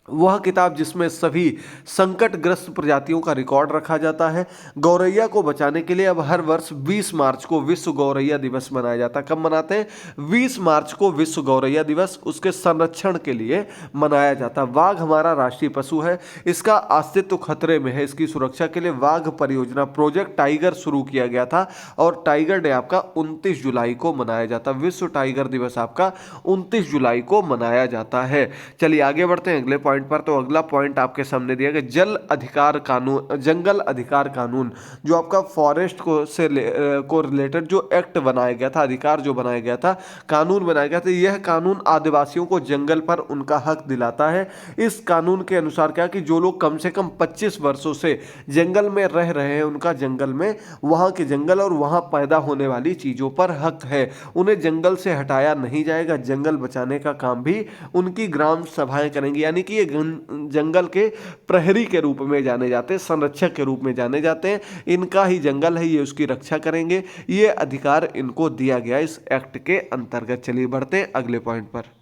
वह किताब जिसमें सभी संकटग्रस्त प्रजातियों का रिकॉर्ड रखा जाता है। गौरैया को बचाने के लिए अब हर वर्ष 20 मार्च को विश्व गौरैया दिवस मनाया जाता है। कब मनाते हैं? 20 मार्च को विश्व गौरैया दिवस उसके संरक्षण के लिए मनाया जाता है। वाघ हमारा राष्ट्रीय पशु है, इसका अस्तित्व खतरे में है। इसकी सुरक्षा के लिए वाघ परियोजना प्रोजेक्ट टाइगर शुरू किया गया था और टाइगर डे आपका 29 जुलाई को मनाया जाता है। विश्व टाइगर दिवस आपका 29 जुलाई को मनाया जाता है। चलिए आगे बढ़ते हैं अगले पर। तो अगला पॉइंट आपके सामने दिया गया, जल अधिकार कानून, जंगल अधिकार कानून, जो आपका फॉरेस्ट को रिलेटेड जो एक्ट बनाया गया था, अधिकार जो बनाया गया था, कानून बनाया गया था। यह कानून आदिवासियों को जंगल पर उनका हक दिलाता है। इस कानून के अनुसार क्या कि जो लोग कम से कम 25 वर्षों से जंगल में रह रहे हैं, उनका जंगल में, वहां के जंगल और वहां पैदा होने वाली चीजों पर हक है। उन्हें जंगल से हटाया नहीं जाएगा। जंगल बचाने का काम भी उनकी ग्राम सभाएं करेंगी। यानी कि ये जंगल के प्रहरी के रूप में जाने जाते हैं, संरक्षक के रूप में जाने जाते हैं। इनका ही जंगल है, ये उसकी रक्षा करेंगे। ये अधिकार इनको दिया गया इस एक्ट के अंतर्गत। चलिए बढ़ते हैं अगले पॉइंट पर।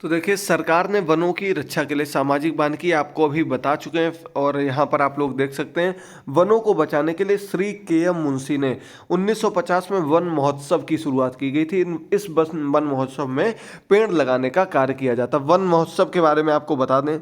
तो देखिए, सरकार ने वनों की रक्षा के लिए सामाजिक वानिकी आपको अभी बता चुके हैं और यहाँ पर आप लोग देख सकते हैं। वनों को बचाने के लिए श्री KM मुंशी ने 1950 में वन महोत्सव की शुरुआत की गई थी। इस वन महोत्सव में पेड़ लगाने का कार्य किया जाता। वन महोत्सव के बारे में आपको बता दें,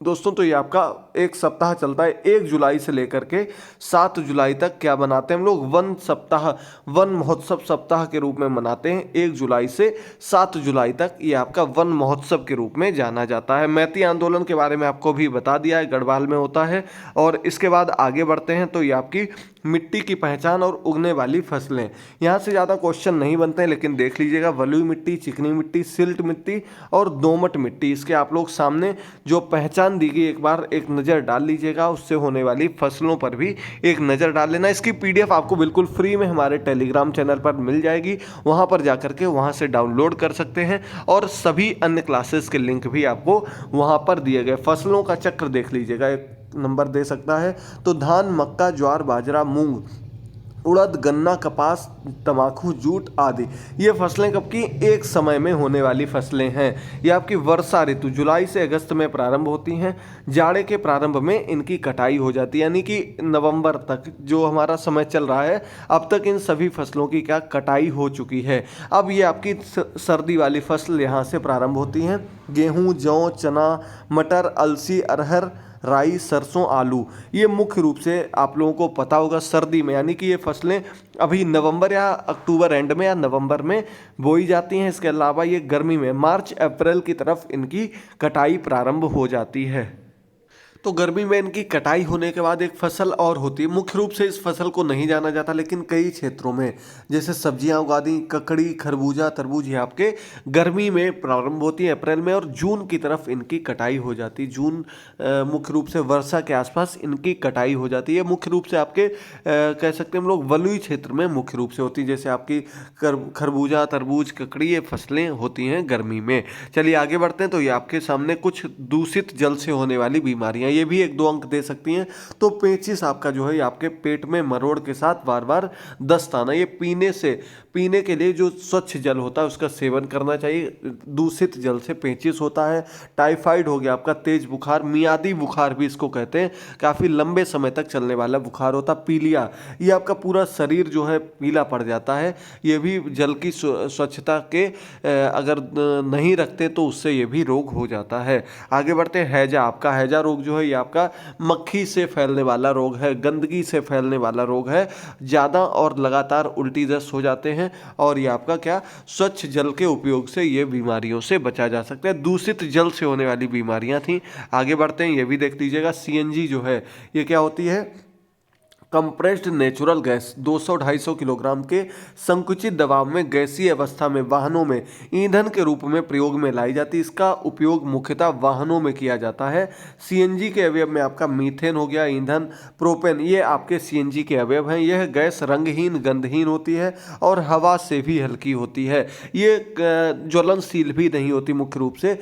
दोस्तों तो ये आपका एक सप्ताह चलता है, 1 जुलाई से लेकर के 7 जुलाई तक। क्या बनाते हैं हम लोग? वन सप्ताह, वन महोत्सव सप्ताह के रूप में मनाते हैं। 1 जुलाई से 7 जुलाई तक ये आपका वन महोत्सव के रूप में जाना जाता है। मैती आंदोलन के बारे में आपको भी बता दिया है, गढ़वाल में होता है। और इसके बाद आगे बढ़ते हैं तो ये आपकी मिट्टी की पहचान और उगने वाली फसलें। यहाँ से ज़्यादा क्वेश्चन नहीं बनते हैं, लेकिन देख लीजिएगा, बलुई मिट्टी, चिकनी मिट्टी, सिल्ट मिट्टी और दोमट मिट्टी, इसके आप लोग सामने जो पहचान दी गई एक बार एक नज़र डाल लीजिएगा। उससे होने वाली फसलों पर भी एक नज़र डाल लेना। इसकी PDF आपको बिल्कुल फ्री में हमारे टेलीग्राम चैनल पर मिल जाएगी, वहाँ पर जाकर के वहाँ से डाउनलोड कर सकते हैं। और सभी अन्य क्लासेस के लिंक भी आपको वहाँ पर दिए गए। फसलों का चक्र देख लीजिएगा, एक नंबर दे सकता है तो धान, मक्का, ज्वार, बाजरा, मूंग, उड़द, गन्ना, कपास, तंबाकू, जूट आदि ये फसलें कब की? एक समय में होने वाली फसलें हैं। ये आपकी वर्षा ऋतु जुलाई से अगस्त में प्रारंभ होती हैं। जाड़े के प्रारंभ में इनकी कटाई हो जाती है, यानी कि नवंबर तक जो हमारा समय चल रहा है, अब तक इन सभी फसलों की क्या कटाई हो चुकी है। अब ये आपकी सर्दी वाली फसल यहाँ से प्रारंभ होती हैं। गेहूँ, जौ, चना, मटर, अलसी, अरहर, राई, सरसों, आलू, ये मुख्य रूप से आप लोगों को पता होगा सर्दी में, यानी कि ये फसलें अभी नवंबर या अक्टूबर एंड में या नवंबर में बोई जाती हैं। इसके अलावा ये गर्मी में मार्च अप्रैल की तरफ इनकी कटाई प्रारंभ हो जाती है। तो गर्मी में इनकी कटाई होने के बाद एक फसल और होती है। मुख्य रूप से इस फसल को नहीं जाना जाता, लेकिन कई क्षेत्रों में जैसे सब्जियां उगा दी, ककड़ी, खरबूजा, तरबूज, ये आपके गर्मी में प्रारंभ होती है अप्रैल में, और जून की तरफ इनकी कटाई हो जाती है। जून मुख्य रूप से वर्षा के आसपास इनकी कटाई हो जाती है। मुख्य रूप से आपके कह सकते हैं हम लोग वलुई क्षेत्र में मुख्य रूप से होती है, जैसे आपकी खरबूजा, तरबूज, ककड़ी, ये फसलें होती हैं गर्मी में। चलिए आगे बढ़ते हैं तो ये आपके सामने कुछ दूषित जल से होने वाली बीमारियां, ये भी 1-2 अंक दे सकती हैं। तो पेचिस आपका जो है आपके पेट में मरोड़ के साथ बार बार दस्त आना, ये पीने के लिए जो स्वच्छ जल होता है उसका सेवन करना चाहिए। दूषित जल से पेचिस होता है। टाइफाइड हो गया आपका, तेज बुखार, मियादी बुखार भी इसको कहते हैं, काफ़ी लंबे समय तक चलने वाला बुखार होता। पीलिया, ये आपका पूरा शरीर जो है पीला पड़ जाता है। ये भी जल की स्वच्छता के अगर नहीं रखते तो उससे ये भी रोग हो जाता है। आगे बढ़ते हैं। हैजा, आपका हैजा रोग जो है ये आपका मक्खी से फैलने वाला रोग है, गंदगी से फैलने वाला रोग है। ज़्यादा और लगातार उल्टी दस्त हो जाते हैं, और ये आपका क्या, स्वच्छ जल के उपयोग से ये बीमारियों से बचा जा सकता है। दूषित जल से होने वाली बीमारियां थी। आगे बढ़ते हैं, ये भी देख लीजिएगा। CNG जो है ये क्या होती है? कंप्रेस्ड नेचुरल गैस 200-250 किलोग्राम के संकुचित दबाव में गैसीय अवस्था में वाहनों में ईंधन के रूप में प्रयोग में लाई जाती है। इसका उपयोग मुख्यतः वाहनों में किया जाता है। CNG के अवयव में आपका मीथेन हो गया, ईंधन, प्रोपेन, ये आपके CNG के अवयव हैं। यह गैस रंगहीन, गंधहीन होती है और हवा से भी हल्की होती है। ये ज्वलनशील भी नहीं होती मुख्य रूप से,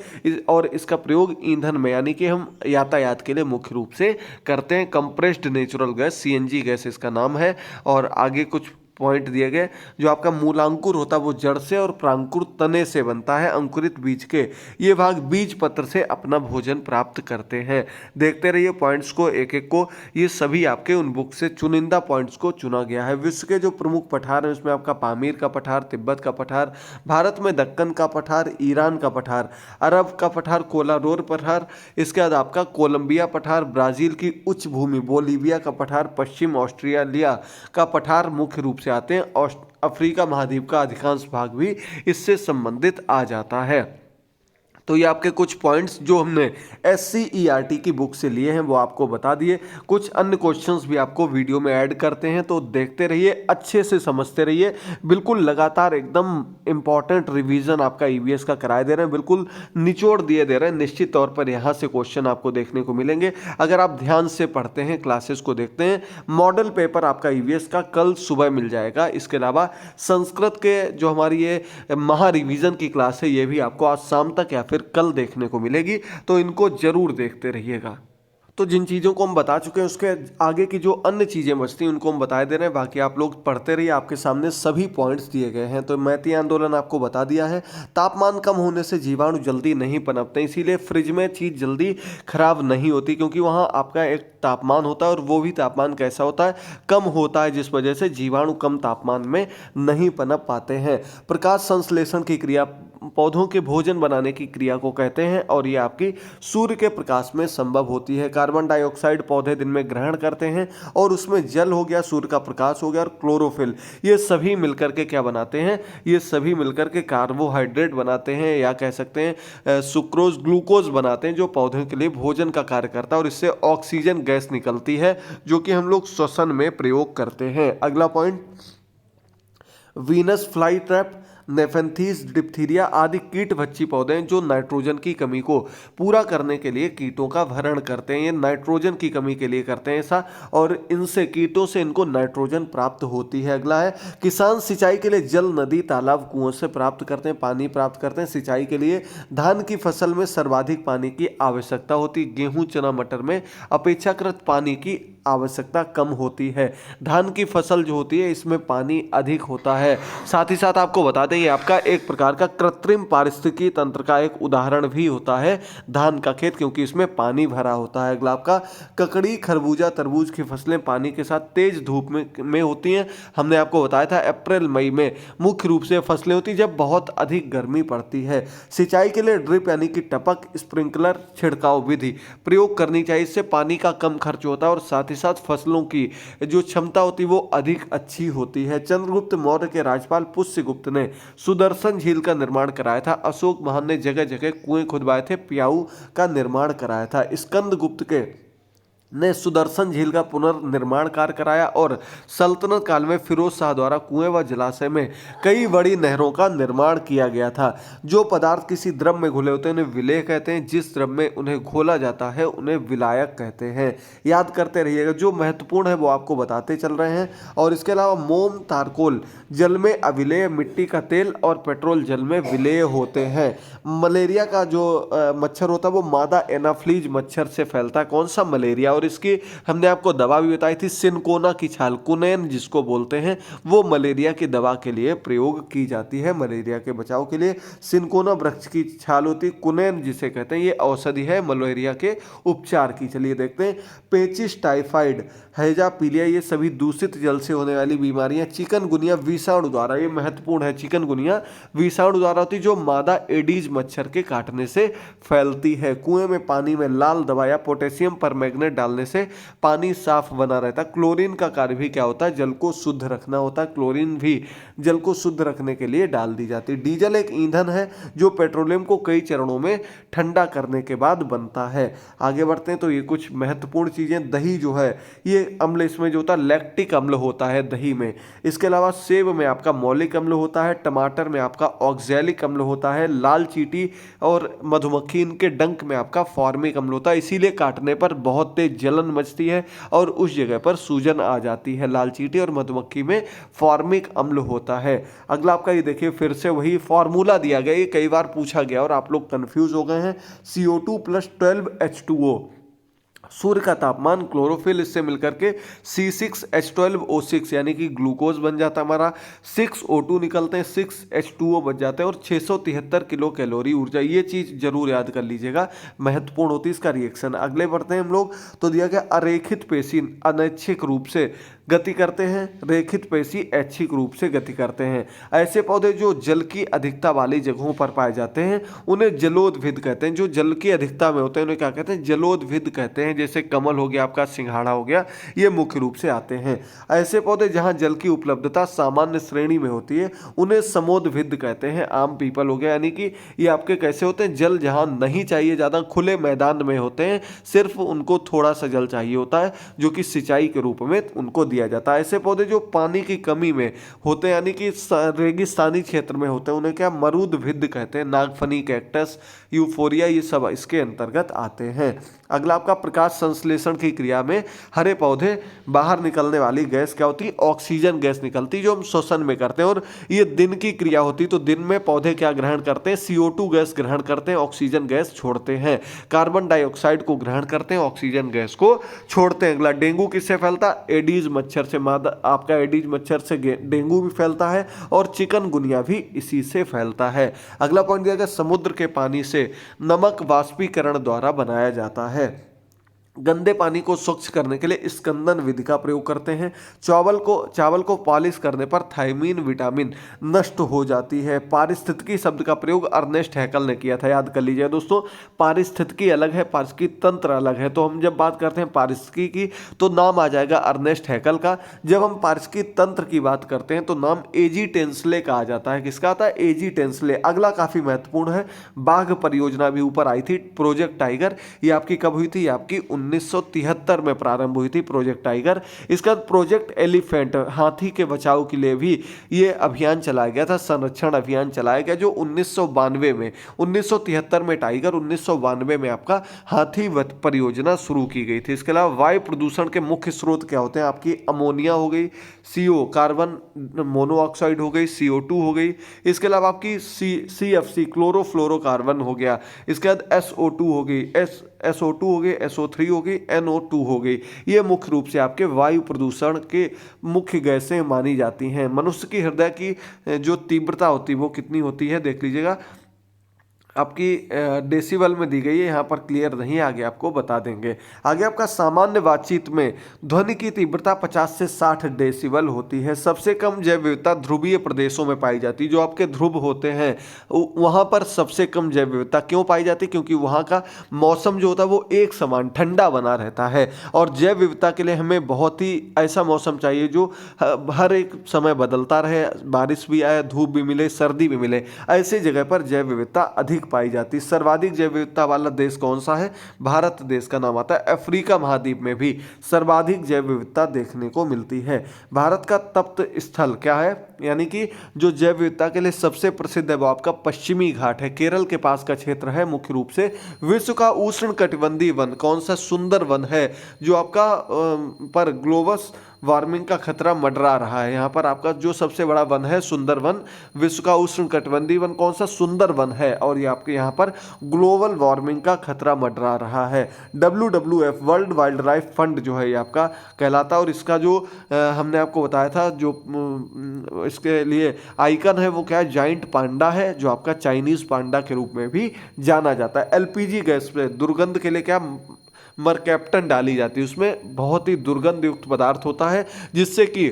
और इसका प्रयोग ईंधन में, यानी कि हम यातायात के लिए मुख्य रूप से करते हैं। Compressed natural gas CNG gas इसका नाम है। और आगे कुछ पॉइंट दिए गए। जो आपका मूलांकुर होता है वो जड़ से और प्रांकुर तने से बनता है। अंकुरित बीज के ये भाग बीज पत्र से अपना भोजन प्राप्त करते हैं। देखते रहिए पॉइंट्स को एक एक को, ये सभी आपके उन बुक से चुनिंदा पॉइंट्स को चुना गया है। विश्व के जो प्रमुख पठार हैं उसमें आपका पामीर का पठार, तिब्बत का पठार, भारत में दक्कन का पठार, ईरान का पठार, अरब का पठार, कोलारोर पठार, इसके बाद आपका कोलंबिया पठार, ब्राजील की उच्च भूमि, बोलीविया का पठार, पश्चिम ऑस्ट्रेलिया का पठार मुख्य रूप से आते हैं। और अफ्रीका महाद्वीप का अधिकांश भाग भी इससे संबंधित आ जाता है। तो ये आपके कुछ पॉइंट्स जो हमने SCERT की बुक से लिए हैं वो आपको बता दिए। कुछ अन्य क्वेश्चंस भी आपको वीडियो में ऐड करते हैं, तो देखते रहिए, अच्छे से समझते रहिए। बिल्कुल लगातार एकदम इंपॉर्टेंट रिवीजन आपका EVS का कराए दे रहे हैं, बिल्कुल निचोड़ दिए दे रहे हैं। निश्चित तौर पर यहाँ से क्वेश्चन आपको देखने को मिलेंगे अगर आप ध्यान से पढ़ते हैं, क्लासेस को देखते हैं। मॉडल पेपर आपका EVS का कल सुबह मिल जाएगा। इसके अलावा संस्कृत के जो हमारी ये महा रिवीजन की क्लास है ये भी आपको आज शाम तक या फिर कल देखने को मिलेगी, तो इनको जरूर देखते रहिएगा। तो जिन चीज़ों को हम बता चुके हैं उसके आगे की जो अन्य चीज़ें बचती हैं उनको हम बताए दे रहे हैं। बाकी आप लोग पढ़ते रहिए, आपके सामने सभी पॉइंट्स दिए गए हैं। तो मैती आंदोलन आपको बता दिया है। तापमान कम होने से जीवाणु जल्दी नहीं पनपते, इसीलिए फ्रिज में चीज़ जल्दी खराब नहीं होती, क्योंकि वहाँ आपका एक तापमान होता है और वो भी तापमान कैसा होता है, कम होता है, जिस वजह से जीवाणु कम तापमान में नहीं पनप पाते हैं। प्रकाश संश्लेषण की क्रिया पौधों के भोजन बनाने की क्रिया को कहते हैं और ये आपकी सूर्य के प्रकाश में संभव होती है। कार्बन डाइऑक्साइड पौधे दिन में ग्रहण करते हैं और उसमें जल हो गया, सूर्य का प्रकाश हो गया और क्लोरोफिल, ये सभी मिलकर के क्या बनाते हैं, ये सभी मिलकर के कार्बोहाइड्रेट बनाते हैं या कह सकते हैं सुक्रोज ग्लूकोज बनाते हैं, जो पौधों के लिए भोजन का कार्य करता है और इससे ऑक्सीजन गैस निकलती है जो कि हम लोग श्वसन में प्रयोग करते हैं। अगला point, Venus flytrap, Nepenthes, diphtheria आदि कीटभक्षी पौधे हैं जो नाइट्रोजन की कमी को पूरा करने के लिए कीटों का भरण करते हैं। ये नाइट्रोजन की कमी के लिए करते हैं ऐसा और इनसे, कीटों से इनको नाइट्रोजन प्राप्त होती है। अगला है, किसान सिंचाई के लिए जल नदी तालाब कुओं से प्राप्त करते हैं, पानी प्राप्त करते हैं सिंचाई के लिए। धान की फसल में सर्वाधिक पानी की आवश्यकता होती है, गेहूं चना मटर में अपेक्षाकृत पानी की आवश्यकता कम होती है। धान की फसल जो होती है इसमें पानी अधिक होता है। साथ ही साथ आपको बता दें ये आपका एक प्रकार का कृत्रिम पारिस्थितिकी तंत्र का एक उदाहरण भी होता है धान का खेत, क्योंकि इसमें पानी भरा होता है। अगला आपका, ककड़ी खरबूजा तरबूज की फसलें पानी के साथ तेज धूप में होती हैं। हमने आपको बताया था अप्रैल मई में मुख्य रूप से फसलें होती जब बहुत अधिक गर्मी पड़ती है। सिंचाई के लिए ड्रिप यानी कि टपक, स्प्रिंकलर, छिड़काव विधि प्रयोग करनी चाहिए, इससे पानी का कम खर्च होता है और साथ ही साथ फसलों की जो क्षमता होती है वो अधिक अच्छी होती है। चंद्रगुप्त मौर्य के राज्यपाल पुष्यगुप्त ने सुदर्शन झील का निर्माण कराया था। अशोक महान ने जगह जगह कुएं खुदवाए थे, प्याऊ का निर्माण कराया था। स्कंदगुप्त के ने सुदर्शन झील का पुनर्निर्माण कार्य कराया और सल्तनत काल में फिरोज शाह द्वारा कुएं व जलाशय में कई बड़ी नहरों का निर्माण किया गया था। जो पदार्थ किसी द्रव में घुले होते हैं उन्हें विलेय कहते हैं, जिस द्रव में उन्हें घोला जाता है उन्हें विलायक कहते हैं। याद करते रहिएगा, जो महत्वपूर्ण है वो आपको बताते चल रहे हैं। और इसके अलावा मोम, तारकोल जल में अविलेय, मिट्टी का तेल और पेट्रोल जल में विलेय होते हैं। मलेरिया का जो मच्छर होता है वो मादा एनाफ्लीज मच्छर से फैलता है। कौन सा? मलेरिया। और इसकी हमने आपको दवा भी बताई थी, सिनकोना की छाल, कुनैन जिसको बोलते हैं, वो मलेरिया की दवा के लिए प्रयोग की जाती है। मलेरिया के बचाव के लिए सिनकोना वृक्ष की छाल होती है, कुनैन जिसे कहते हैं, ये औषधि है मलेरिया के उपचार की। चलिए देखते हैं, पेचिस, टाइफाइड, हैजा, पीलिया, ये सभी दूषित जल से होने वाली बीमारियां। चिकनगुनिया विषाणु द्वारा, ये महत्वपूर्ण है, चिकनगुनिया विषाणु द्वारा होती जो मादा एडीज मच्छर के काटने से फैलती है। कुएं में पानी में लाल दवा या पोटेशियम परमैंगनेट डालने से पानी साफ बना रहता है। क्लोरीन का कार्य भी क्या होता है? जल को शुद्ध रखना होता है। क्लोरीन भी जल को शुद्ध रखने के लिए डाल दी जाती है। डीजल एक ईंधन है जो पेट्रोलियम को कई चरणों में ठंडा करने के बाद बनता है। आगे बढ़ते हैं तो ये कुछ महत्वपूर्ण चीजें, दही जो है ये अम्ल, इसमें जो होता है लैक्टिक अम्ल होता है दही में। इसके अलावा सेब में आपका मौलिक अम्ल होता है, टमाटर में आपका ऑक्सैलिक अम्ल होता है, लाल चींटी और मधुमक्खी इनके डंक में आपका फॉर्मिक अम्ल होता है। इसीलिए काटने पर बहुत तेज जलन मचती है और उस जगह पर सूजन आ जाती है। लाल चींटी और मधुमक्खी में फॉर्मिक अम्ल होता है। अगला आपका ये देखिए, फिर से वही फॉर्मूला दिया गया, ये कई बार पूछा गया और आप लोग कंफ्यूज हो गए हैं। CO2 + 12H2O, सूर्य का तापमान, क्लोरोफिल, इससे मिलकर के C6H12O6 यानी कि ग्लूकोज बन जाता है हमारा, 6O2 निकलते हैं, 6H2O बच जाते हैं और 673 किलो कैलोरी ऊर्जा। ये चीज जरूर याद कर लीजिएगा, महत्वपूर्ण होती है इसका रिएक्शन। अगले बढ़ते हैं हम लोग, तो दिया गया अरेखित पेशी अनैच्छिक रूप से गति करते हैं, रेखित पेशी ऐच्छिक रूप से गति करते हैं। ऐसे पौधे जो जल की अधिकता वाली जगहों पर पाए जाते हैं उन्हें जलोदभिद कहते हैं। जो जल की अधिकता में होते हैं उन्हें क्या कहते हैं? जलोदभिद कहते हैं। जैसे कमल हो गया, आपका सिंघाड़ा हो गया, ये मुख्य रूप से आते हैं। ऐसे पौधे जहां जल की उपलब्धता सामान्य श्रेणी में होती है उन्हें समोदभिद कहते हैं। आम, पीपल हो गया, यानी कि ये आपके कैसे होते हैं? जल जहां नहीं चाहिए ज्यादा, खुले मैदान में होते हैं, सिर्फ उनको थोड़ा सा जल चाहिए होता है जो कि सिंचाई के रूप में उनको दिया जाता है। ऐसे पौधे जो पानी की कमी में होते हैं यानी कि रेगिस्तानी क्षेत्र में होते हैं उन्हें क्या? मरुदभिद कहते हैं। नागफनी, कैक्टस, यूफोरिया, ये सब इसके अंतर्गत आते हैं। अगला आपका प्रकाश संश्लेषण की क्रिया में हरे पौधे बाहर निकलने वाली गैस क्या होती है? ऑक्सीजन गैस निकलती है जो हम श्वसन में करते हैं और ये दिन की क्रिया होती है। तो दिन में पौधे क्या ग्रहण करते हैं? CO2 गैस ग्रहण करते हैं, ऑक्सीजन गैस छोड़ते हैं। कार्बन डाइऑक्साइड को ग्रहण करते हैं, ऑक्सीजन गैस को छोड़ते हैं। अगला, डेंगू किससे फैलता है? एडीज मच्छर से। मादा आपका एडीज मच्छर से डेंगू भी फैलता है और चिकनगुनिया भी इसी से फैलता है। अगला पॉइंट दिया गया, समुद्र के पानी से नमक वाष्पीकरण द्वारा बनाया जाता है। गंदे पानी को स्वच्छ करने के लिए स्कंदन विधि का प्रयोग करते हैं। चावल को पॉलिश करने पर थायमीन विटामिन नष्ट हो जाती है। पारिस्थितिकी शब्द का प्रयोग अर्नेस्ट हैकल ने किया था, याद कर लीजिए दोस्तों। पारिस्थितिकी अलग है, पारिस्थितिकी तंत्र अलग है। तो हम जब बात करते हैं पारिस्थितिकी की तो नाम आ जाएगा अर्नेस्ट हैकल का। जब हम पारिस्थितिकी तंत्र की बात करते हैं तो नाम एजी टेंसले का आ जाता है। किसका आता है? एजी टेंसले। अगला काफी महत्वपूर्ण है, बाघ परियोजना भी ऊपर आई थी, प्रोजेक्ट टाइगर। ये आपकी कब हुई थी? ये आपकी 1973 में प्रारंभ हुई थी, प्रोजेक्ट टाइगर। इसका प्रोजेक्ट एलिफेंट, हाथी के बचाव के लिए भी ये अभियान चलाया गया था, संरक्षण अभियान चलाया गया, जो 1992 में, 1973 में टाइगर, 1992 में आपका हाथी वध परियोजना शुरू की गई थी। इसके अलावा वायु प्रदूषण के मुख्य स्रोत क्या होते हैं? आपकी अमोनिया हो गई, CO कार्बन मोनोऑक्साइड हो गई, CO2 हो गई। इसके अलावा आपकी CFC क्लोरोफ्लोरोकार्बन हो गया। इसके बाद SO2 हो गई, SO2 हो गई, SO3 हो गई, NO2 हो गई। ये मुख्य रूप से आपके वायु प्रदूषण के मुख्य गैसें मानी जाती हैं। मनुष्य की हृदय की जो तीव्रता होती है वो कितनी होती है? देख लीजिएगा, आपकी डेसिबल में दी गई है, यहाँ पर क्लियर नहीं, आगे आपको बता देंगे। आगे आपका सामान्य बातचीत में ध्वनि की तीव्रता 50 से 60 डेसिबल होती है। सबसे कम जैव विविधता ध्रुवीय प्रदेशों में पाई जाती है। जो आपके ध्रुव होते हैं वहाँ पर सबसे कम जैव विविधता क्यों पाई जाती है? क्योंकि वहाँ का मौसम जो होता है वो एक समान ठंडा बना रहता है। और जैव विविधता के लिए हमें बहुत ही ऐसा मौसम चाहिए जो हर एक समय बदलता रहे, बारिश भी आए, धूप भी मिले, सर्दी भी मिले। ऐसी जगह पर जैव विविधता अधिक पाई जाती है। सर्वाधिक जैव विविधता वाला देश कौन सा है? भारत देश का नाम आता है। अफ्रीका महाद्वीप में भी सर्वाधिक जैव विविधता देखने को मिलती है। भारत का तप्त स्थल क्या है? यानी कि जो जैव विविधता के लिए सबसे प्रसिद्ध है वो आपका पश्चिमी घाट है, केरल के पास का क्षेत्र है मुख्य रूप से। विश्व का उष्ण कटिबंधीय वन कौन सा? सुंदर वन है, जो आपका पर ग्लोबल वार्मिंग का खतरा मंडरा रहा है। यहाँ पर आपका जो सबसे बड़ा वन है सुंदर वन, विश्व का उष्ण कटिबंधीय वन कौन सा? सुंदर वन है। और ये आपके यहाँ पर ग्लोबल वार्मिंग का खतरा मंडरा रहा है। WWF world wild life fund जो है ये आपका कहलाता है। और इसका जो हमने आपको बताया था, जो इसके लिए आइकन है वो क्या है? जाइंट पांडा है, जो आपका चाइनीज पांडा के रूप में भी जाना जाता है। LPG गैस पे दुर्गंध के लिए क्या मरकैप्टन डाली जाती है? उसमें बहुत ही दुर्गंध युक्त पदार्थ होता है, जिससे कि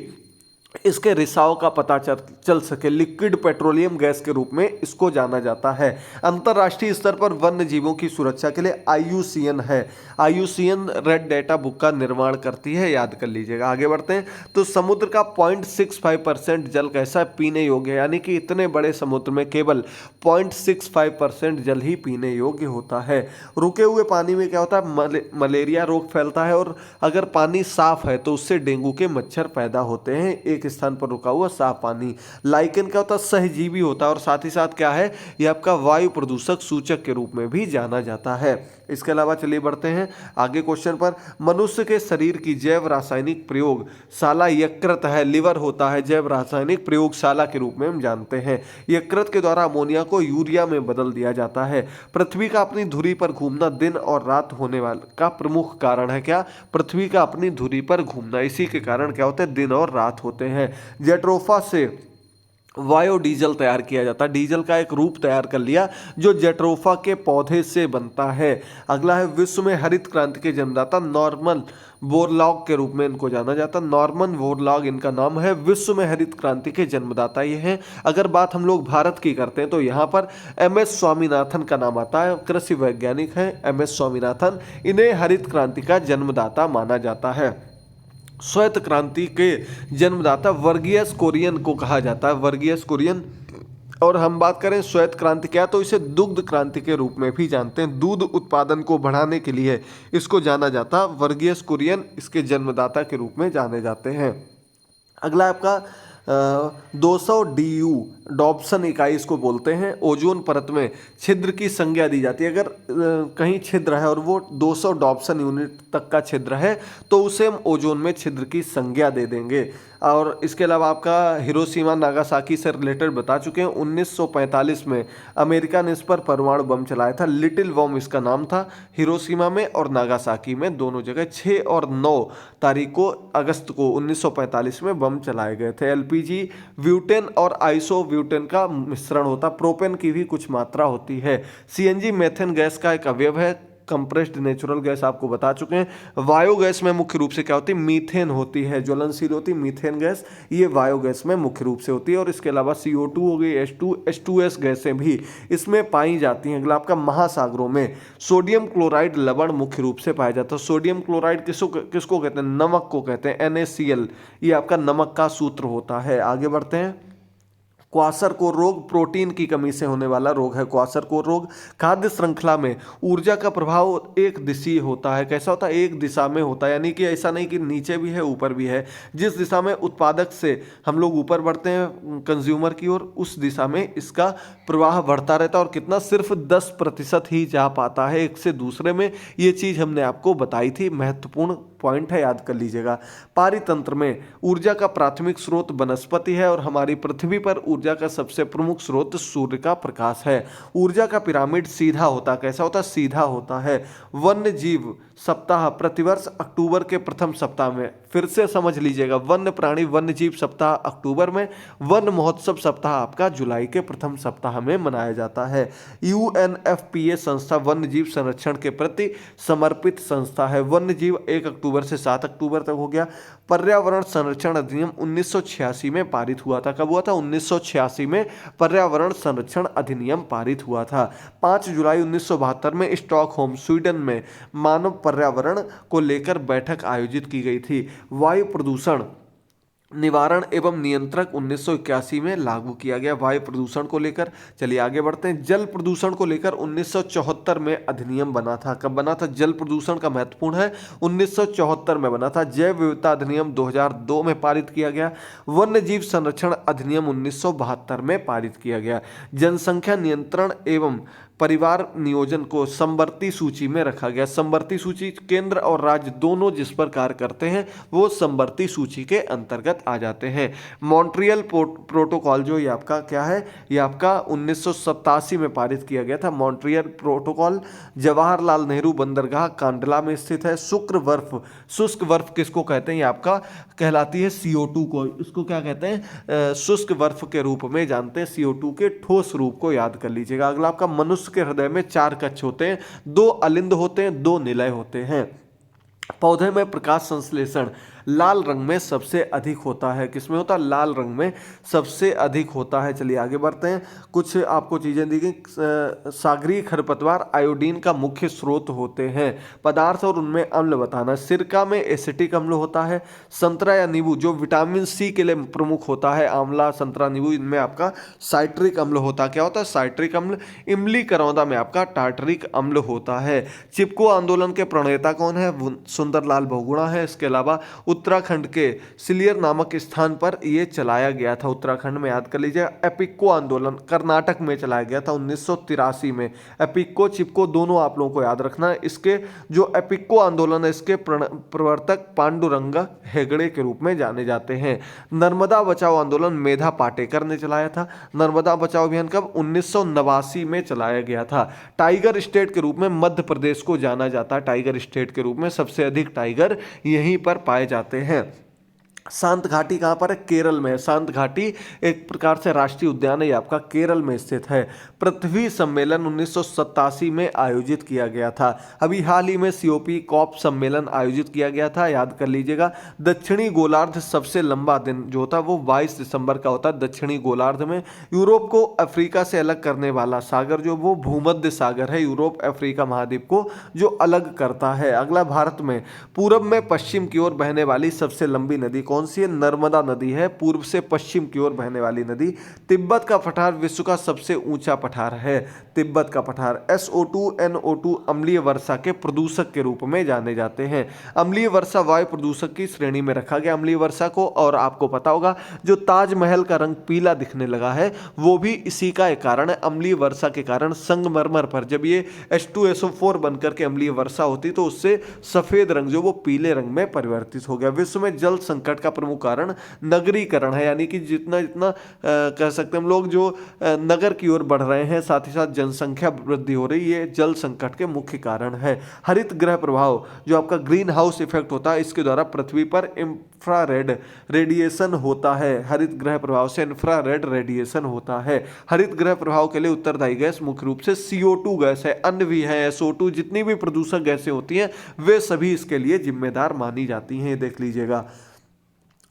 इसके रिसाव का पता चल सके। लिक्विड पेट्रोलियम गैस के रूप में इसको जाना जाता है। अंतर्राष्ट्रीय स्तर पर वन्य जीवों की सुरक्षा के लिए IUCN है। IUCN रेड डेटा बुक का निर्माण करती है, याद कर लीजिएगा। आगे बढ़ते हैं तो समुद्र का 0.65% जल कैसा है? पीने योग्य है। यानी कि इतने बड़े समुद्र में केवल 0.65% जल ही पीने योग्य होता है। रुके हुए पानी में क्या होता है? मलेरिया रोग फैलता है। और अगर पानी साफ है तो उससे डेंगू के मच्छर पैदा होते हैं। एक स्थान पर रुका हुआ साफ पानी। लाइकेन क्या होता है? सहजीवी होता है। और साथ ही साथ क्या है? यह आपका वायु प्रदूषक सूचक के रूप में भी जाना जाता है। इसके अलावा चलिए बढ़ते हैं आगे क्वेश्चन पर। मनुष्य के शरीर की जैव रासायनिक प्रयोगशाला यकृत है, लिवर होता है। जैव रासायनिक प्रयोगशाला के रूप में हम जानते हैं। यकृत के द्वारा अमोनिया को यूरिया में बदल दिया जाता है। पृथ्वी का अपनी धुरी पर घूमना दिन और रात होने वाला का प्रमुख कारण है क्या? पृथ्वी का अपनी धुरी पर घूमना, इसी के कारण क्या होते हैं? दिन और रात होते हैं। जेट्रोफा से बायोडीजल तैयार किया जाता है। डीजल का एक रूप तैयार कर लिया जो जेट्रोफा के पौधे से बनता है। अगला है विश्व में हरित क्रांति के जन्मदाता नॉर्मन बोरलॉग के रूप में इनको जाना जाता है। नॉर्मन बोरलॉग इनका नाम है। विश्व में हरित क्रांति के जन्मदाता ये हैं। अगर बात हम लोग भारत की करते हैं तो यहाँ पर MS स्वामीनाथन का नाम आता है। कृषि वैज्ञानिक हैं MS स्वामीनाथन। इन्हें हरित क्रांति का जन्मदाता माना जाता है। श्वेत क्रांति के जन्मदाता वर्गीयस कुरियन को कहा जाता है, वर्गीयस कुरियन। और हम बात करें श्वेत क्रांति क्या, तो इसे दुग्ध क्रांति के रूप में भी जानते हैं। दूध उत्पादन को बढ़ाने के लिए इसको जाना जाता। वर्गीयस कुरियन इसके जन्मदाता के रूप में जाने जाते हैं। अगला आपका 200 DU डॉप्सन इकाई इसको बोलते हैं। ओजोन परत में छिद्र की संज्ञा दी जाती है। अगर कहीं छिद्र है और वो 200 डॉप्सन यूनिट तक का छिद्र है तो उसे हम ओजोन में छिद्र की संज्ञा दे देंगे। और इसके अलावा आपका हिरोशिमा नागासाकी से रिलेटेड बता चुके हैं। 1945 में अमेरिका ने इस पर परमाणु बम चलाया था। लिटिल बम इसका नाम था। हिरोशिमा में और नागासाकी में दोनों जगह 6 और 9 तारीख को अगस्त को 1945 में बम चलाए गए थे। LPG ब्यूटेन और आइसोब्यूटेन का मिश्रण होता। प्रोपेन की भी कुछ मात्रा होती है। CNG मेथेन गैस का एक अवयव है। कंप्रेस्ड नेचुरल गैस आपको बता चुके हैं। बायोगैस में मुख्य रूप से क्या होती है, मीथेन होती है, ज्वलनशील होती है मीथेन गैस, ये बायोगैस में मुख्य रूप से होती है। और इसके अलावा CO2 हो गई, H2S गैसें भी इसमें पाई जाती हैं। अगला आपका महासागरों में सोडियम क्लोराइड लवण मुख्य रूप से पाया जाता है। सोडियम क्लोराइड किसको कहते हैं, नमक को कहते हैं, NaCl, ये आपका नमक का सूत्र होता है। आगे बढ़ते हैं। क्वाशरकोर रोग प्रोटीन की कमी से होने वाला रोग है क्वाशरकोर रोग। खाद्य श्रृंखला में ऊर्जा का प्रभाव एक दिशीय होता है। कैसा होता है, एक दिशा में होता है, यानी कि ऐसा नहीं कि नीचे भी है ऊपर भी है। जिस दिशा में उत्पादक से हम लोग ऊपर बढ़ते हैं कंज्यूमर की ओर, उस दिशा में इसका प्रवाह बढ़ता रहता है। और कितना, सिर्फ 10% ही जा पाता है एक से दूसरे में। ये चीज़ हमने आपको बताई थी, महत्वपूर्ण पॉइंट है, याद कर लीजिएगा। पारितंत्र में ऊर्जा का प्राथमिक स्रोत वनस्पति है और हमारी पृथ्वी पर ऊर्जा का सबसे प्रमुख स्रोत सूर्य का प्रकाश है। ऊर्जा का पिरामिड सीधा होता है। कैसा होता है, सीधा होता है। वन्य जीव सप्ताह प्रतिवर्ष अक्टूबर के प्रथम सप्ताह में, फिर से समझ लीजिएगा, वन्य प्राणी वन्य जीव सप्ताह अक्टूबर में, वन महोत्सव सप्ताह आपका जुलाई के प्रथम सप्ताह में मनाया जाता है। UNFPA संस्था वन्य जीव संरक्षण के प्रति समर्पित संस्था है। वन्य जीव 1 अक्टूबर से 7 अक्टूबर तक हो गया। पर्यावरण संरक्षण अधिनियम 1986 में पारित हुआ था। कब हुआ था, 1986 में पर्यावरण संरक्षण अधिनियम पारित हुआ था। 5 जुलाई 1972 में स्टॉकहोम स्वीडन में मानव पर्यावरण को लेकर बैठक आयोजित की गई थी। वायु प्रदूषण निवारण एवं नियंत्रक 1981 में लागू किया गया वायु प्रदूषण को लेकर। चलिए आगे बढ़ते हैं। जल प्रदूषण को लेकर 1974 में अधिनियम बना था। कब बना था, जल प्रदूषण का महत्वपूर्ण है, 1974 में बना था। जैव विविधता अधिनियम 2002 में पारित किया गया। वन्य जीव संरक्षण अधिनियम 1972 में पारित किया गया। जनसंख्या नियंत्रण एवं परिवार नियोजन को समवर्ती सूची में रखा गया। समवर्ती सूची, केंद्र और राज्य दोनों जिस पर कार्य करते हैं वो समवर्ती सूची के अंतर्गत आ जाते हैं। मॉन्ट्रियल प्रोटोकॉल जो ये आपका क्या है, ये आपका 1987 में पारित किया गया था। मॉन्ट्रियल प्रोटोकॉल जवाहरलाल नेहरू बंदरगाह कांडला में स्थित है। शुष्क बर्फ किसको कहते हैं, ये आपका कहलाती है CO2 को। इसको क्या कहते हैं, शुष्क बर्फ के रूप में जानते हैं। CO2 के ठोस रूप को याद कर लीजिएगा। अगला आपका मनुष्य के हृदय में 4 कक्ष होते हैं, 2 अलिंद होते हैं, 2 निलय होते हैं। पौधे में प्रकाश संश्लेषण लाल रंग में सबसे अधिक होता है। किसमें होता है, लाल रंग में सबसे अधिक होता है। चलिए आगे बढ़ते हैं। कुछ आपको चीजें दी गई। सागरीय खरपतवार आयोडीन का मुख्य स्रोत होते हैं। पदार्थ और उनमें अम्ल बताना। सिरका में एसिटिक अम्ल होता है। संतरा या नींबू जो विटामिन C के लिए प्रमुख होता है, आंवला, संतरा, नींबू, इनमें आपका साइट्रिक अम्ल होता है। क्या होता है, साइट्रिक अम्ल। इमली, करौंदा में आपका टार्टरिक अम्ल होता है। चिपको आंदोलन के प्रणेता कौन है, सुंदरलाल बहुगुणा है। इसके अलावा उत्तराखंड के सिलियर नामक स्थान पर यह चलाया गया था। उत्तराखंड में याद कर लीजिए। एपिको आंदोलन कर्नाटक में चलाया गया था 1983 में। एपिको चिपको दोनों आप लोगों को याद रखना है। इसके जो एपिको आंदोलन है, इसके प्रवर्तक पांडुरंग हेगड़े के रूप में जाने जाते हैं। नर्मदा बचाओ आंदोलन मेधा पाटेकर ने चलाया था। नर्मदा बचाओ अभियान कब, 1989 में चलाया गया था। टाइगर स्टेट के रूप में मध्य प्रदेश को जाना जाता है। टाइगर स्टेट के रूप में सबसे अधिक टाइगर यहीं पर पाए जाते हैं। शांत घाटी कहाँ पर है, केरल में है। शांत घाटी एक प्रकार से राष्ट्रीय उद्यान है, ये आपका केरल में स्थित है। पृथ्वी सम्मेलन 1987 में आयोजित किया गया था। अभी हाल ही में COP COP सम्मेलन आयोजित किया गया था, याद कर लीजिएगा। दक्षिणी गोलार्ध सबसे लंबा दिन जो होता है वो 22 दिसंबर का होता है दक्षिणी गोलार्ध में। यूरोप को अफ्रीका से अलग करने वाला सागर जो वो भूमध्य सागर है, यूरोप अफ्रीका महाद्वीप को जो अलग करता है। अगला, भारत में पूर्व में पश्चिम की ओर बहने वाली सबसे लंबी नदी कौन सी है, नर्मदा नदी है, पूर्व से पश्चिम की ओर बहने वाली नदी। तिब्बत का पठार विश्व का सबसे ऊंचा पठार है, तिब्बत का पठार। SO2 NO2 अम्लीय वर्षा के प्रदूषक के रूप में जाने जाते हैं। अम्लीय वर्षा वायु प्रदूषक की श्रेणी में रखा गया अम्लीय वर्षा को। और आपको पता होगा जो ताजमहल का रंग पीला दिखने लगा है वो भी इसी का एक कारण है। अम्लीय वर्षा के कारण संगमरमर पर जब ये H2SO4 बनकर के अम्लीय वर्षा होती तो उससे सफेद रंग जो वो पीले रंग में परिवर्तित हो गया। विश्व में जल संकट का प्रमुख कारण नगरीकरण है, यानी कि जितना जितना कह सकते हैं हम लोग जो नगर की ओर बढ़ रहे हैं, साथ ही साथ जनसंख्या वृद्धि हो रही है, जल संकट के मुख्य कारण है। हरित गृह प्रभाव जो आपका ग्रीन हाउस इफेक्ट होता है, इसके द्वारा पृथ्वी पर इंफ्रारेड रेडिएशन होता है। हरित गृह प्रभाव से इंफ्रारेड रेडिएशन होता है। हरित गृह प्रभाव के लिए उत्तरदायी गैस मुख्य रूप से CO2 गैस है, अन्य भी है SO2, जितनी भी प्रदूषक गैसें होती हैं वे सभी इसके लिए जिम्मेदार मानी जाती हैं, देख लीजिएगा।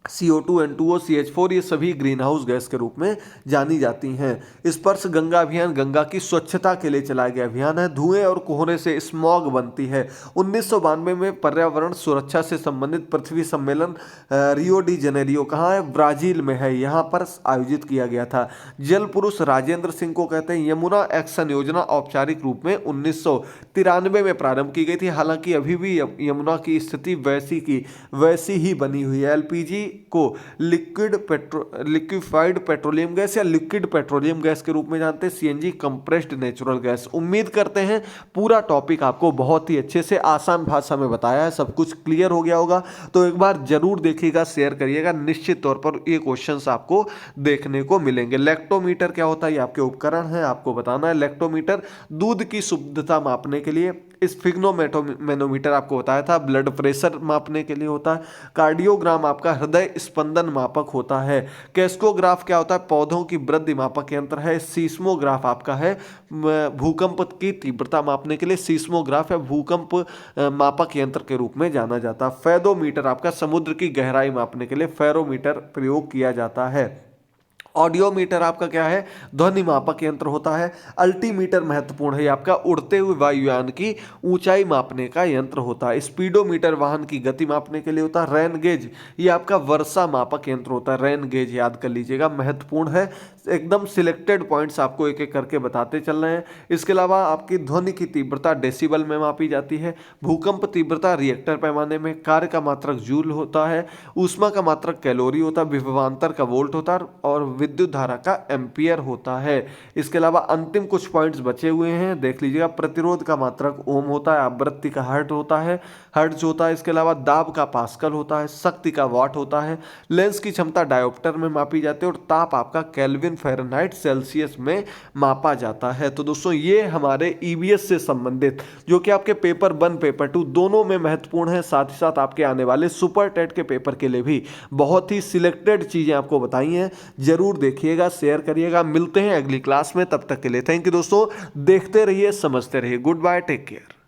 CO2, N2O, CH4 ये सभी ग्रीन हाउस गैस के रूप में जानी जाती हैं। स्पर्श गंगा अभियान गंगा की स्वच्छता के लिए चलाया गया अभियान है। धुएं और कोहरे से स्मॉग बनती है। 1992 में पर्यावरण सुरक्षा से संबंधित पृथ्वी सम्मेलन रियो डी जेनेरियो कहाँ है, ब्राजील में है, यहाँ पर आयोजित किया गया था। जल पुरुष राजेंद्र सिंह को कहते हैं। यमुना एक्शन योजना औपचारिक रूप में 1993 में प्रारंभ की गई थी। हालांकि अभी भी यमुना की स्थिति वैसी ही बनी हुई है। LPG को लिक्विफाइड पेट्रोलियम गैस या लिक्विड पेट्रोलियम गैस के रूप में जानते हैं। CNG compressed natural gas. उम्मीद करते हैं पूरा टॉपिक आपको बहुत ही अच्छे से आसान भाषा में बताया है, सब कुछ क्लियर हो गया होगा। तो एक बार जरूर देखिएगा, शेयर करिएगा, निश्चित तौर पर ये क्वेश्चंस आपको देखने को मिलेंगे। लैक्टोमीटर क्या होता है, ये आपके उपकरण है, आपको बताना है। लैक्टोमीटर दूध की शुद्धता मापने के लिए। स्फिग्नोमेनोमीटर आपको बताया था, ब्लड प्रेशर मापने के लिए होता है। कार्डियोग्राम आपका हृदय स्पंदन मापक होता है। कैस्कोग्राफ क्या होता है, पौधों की वृद्धि मापक यंत्र है। सीस्मोग्राफ आपका है भूकंप की तीव्रता मापने के लिए। सीस्मोग्राफ या भूकंप मापक यंत्र के रूप में जाना जाता है। फेदोमीटर आपका समुद्र की गहराई मापने के लिए फेरोमीटर प्रयोग किया जाता है। ऑडियोमीटर आपका क्या है, ध्वनि मापक यंत्र होता है। अल्टीमीटर महत्वपूर्ण है, आपका उड़ते हुए वायुयान की ऊंचाई मापने का यंत्र होता है। स्पीडोमीटर वाहन की गति मापने के लिए होता है। रेन गेज ये आपका वर्षा मापक यंत्र होता है। रेन गेज याद कर लीजिएगा, महत्वपूर्ण है। एकदम सिलेक्टेड पॉइंट्स आपको एक एक करके बताते चल रहे हैं। इसके अलावा आपकी ध्वनि की तीव्रता डेसिबल में मापी जाती है। भूकंप तीव्रता रिएक्टर पैमाने में। कार्य का मात्रक जूल होता है। ऊष्मा का मात्रक कैलोरी होता है। विभवांतर का वोल्ट होता है और विद्युत धारा का एम्पियर होता है। इसके अलावा अंतिम कुछ पॉइंट्स बचे हुए हैं, देख लीजिएगा। प्रतिरोध का मात्रक ओम होता है। आवृत्ति का हर्ट्ज होता है, इसके अलावा दाब का पास्कल होता है। शक्ति का वाट होता है। लेंस की क्षमता डायोप्टर में मापी जाती है और ताप आपका केल्विन फ़ारेनहाइट सेल्सियस में मापा जाता है। तो दोस्तों ये हमारे EVS से संबंधित जो कि आपके पेपर 1 पेपर 2 दोनों में महत्वपूर्ण है, साथ ही साथ आपके आने वाले सुपर टेट के पेपर के लिए भी बहुत ही सिलेक्टेड चीजें आपको बताई हैं। जरूर देखिएगा, शेयर करिएगा। मिलते हैं अगली क्लास में, तब तक के लिए थैंक यू दोस्तों। देखते रहिए, समझते रहिए। Good bye, take care.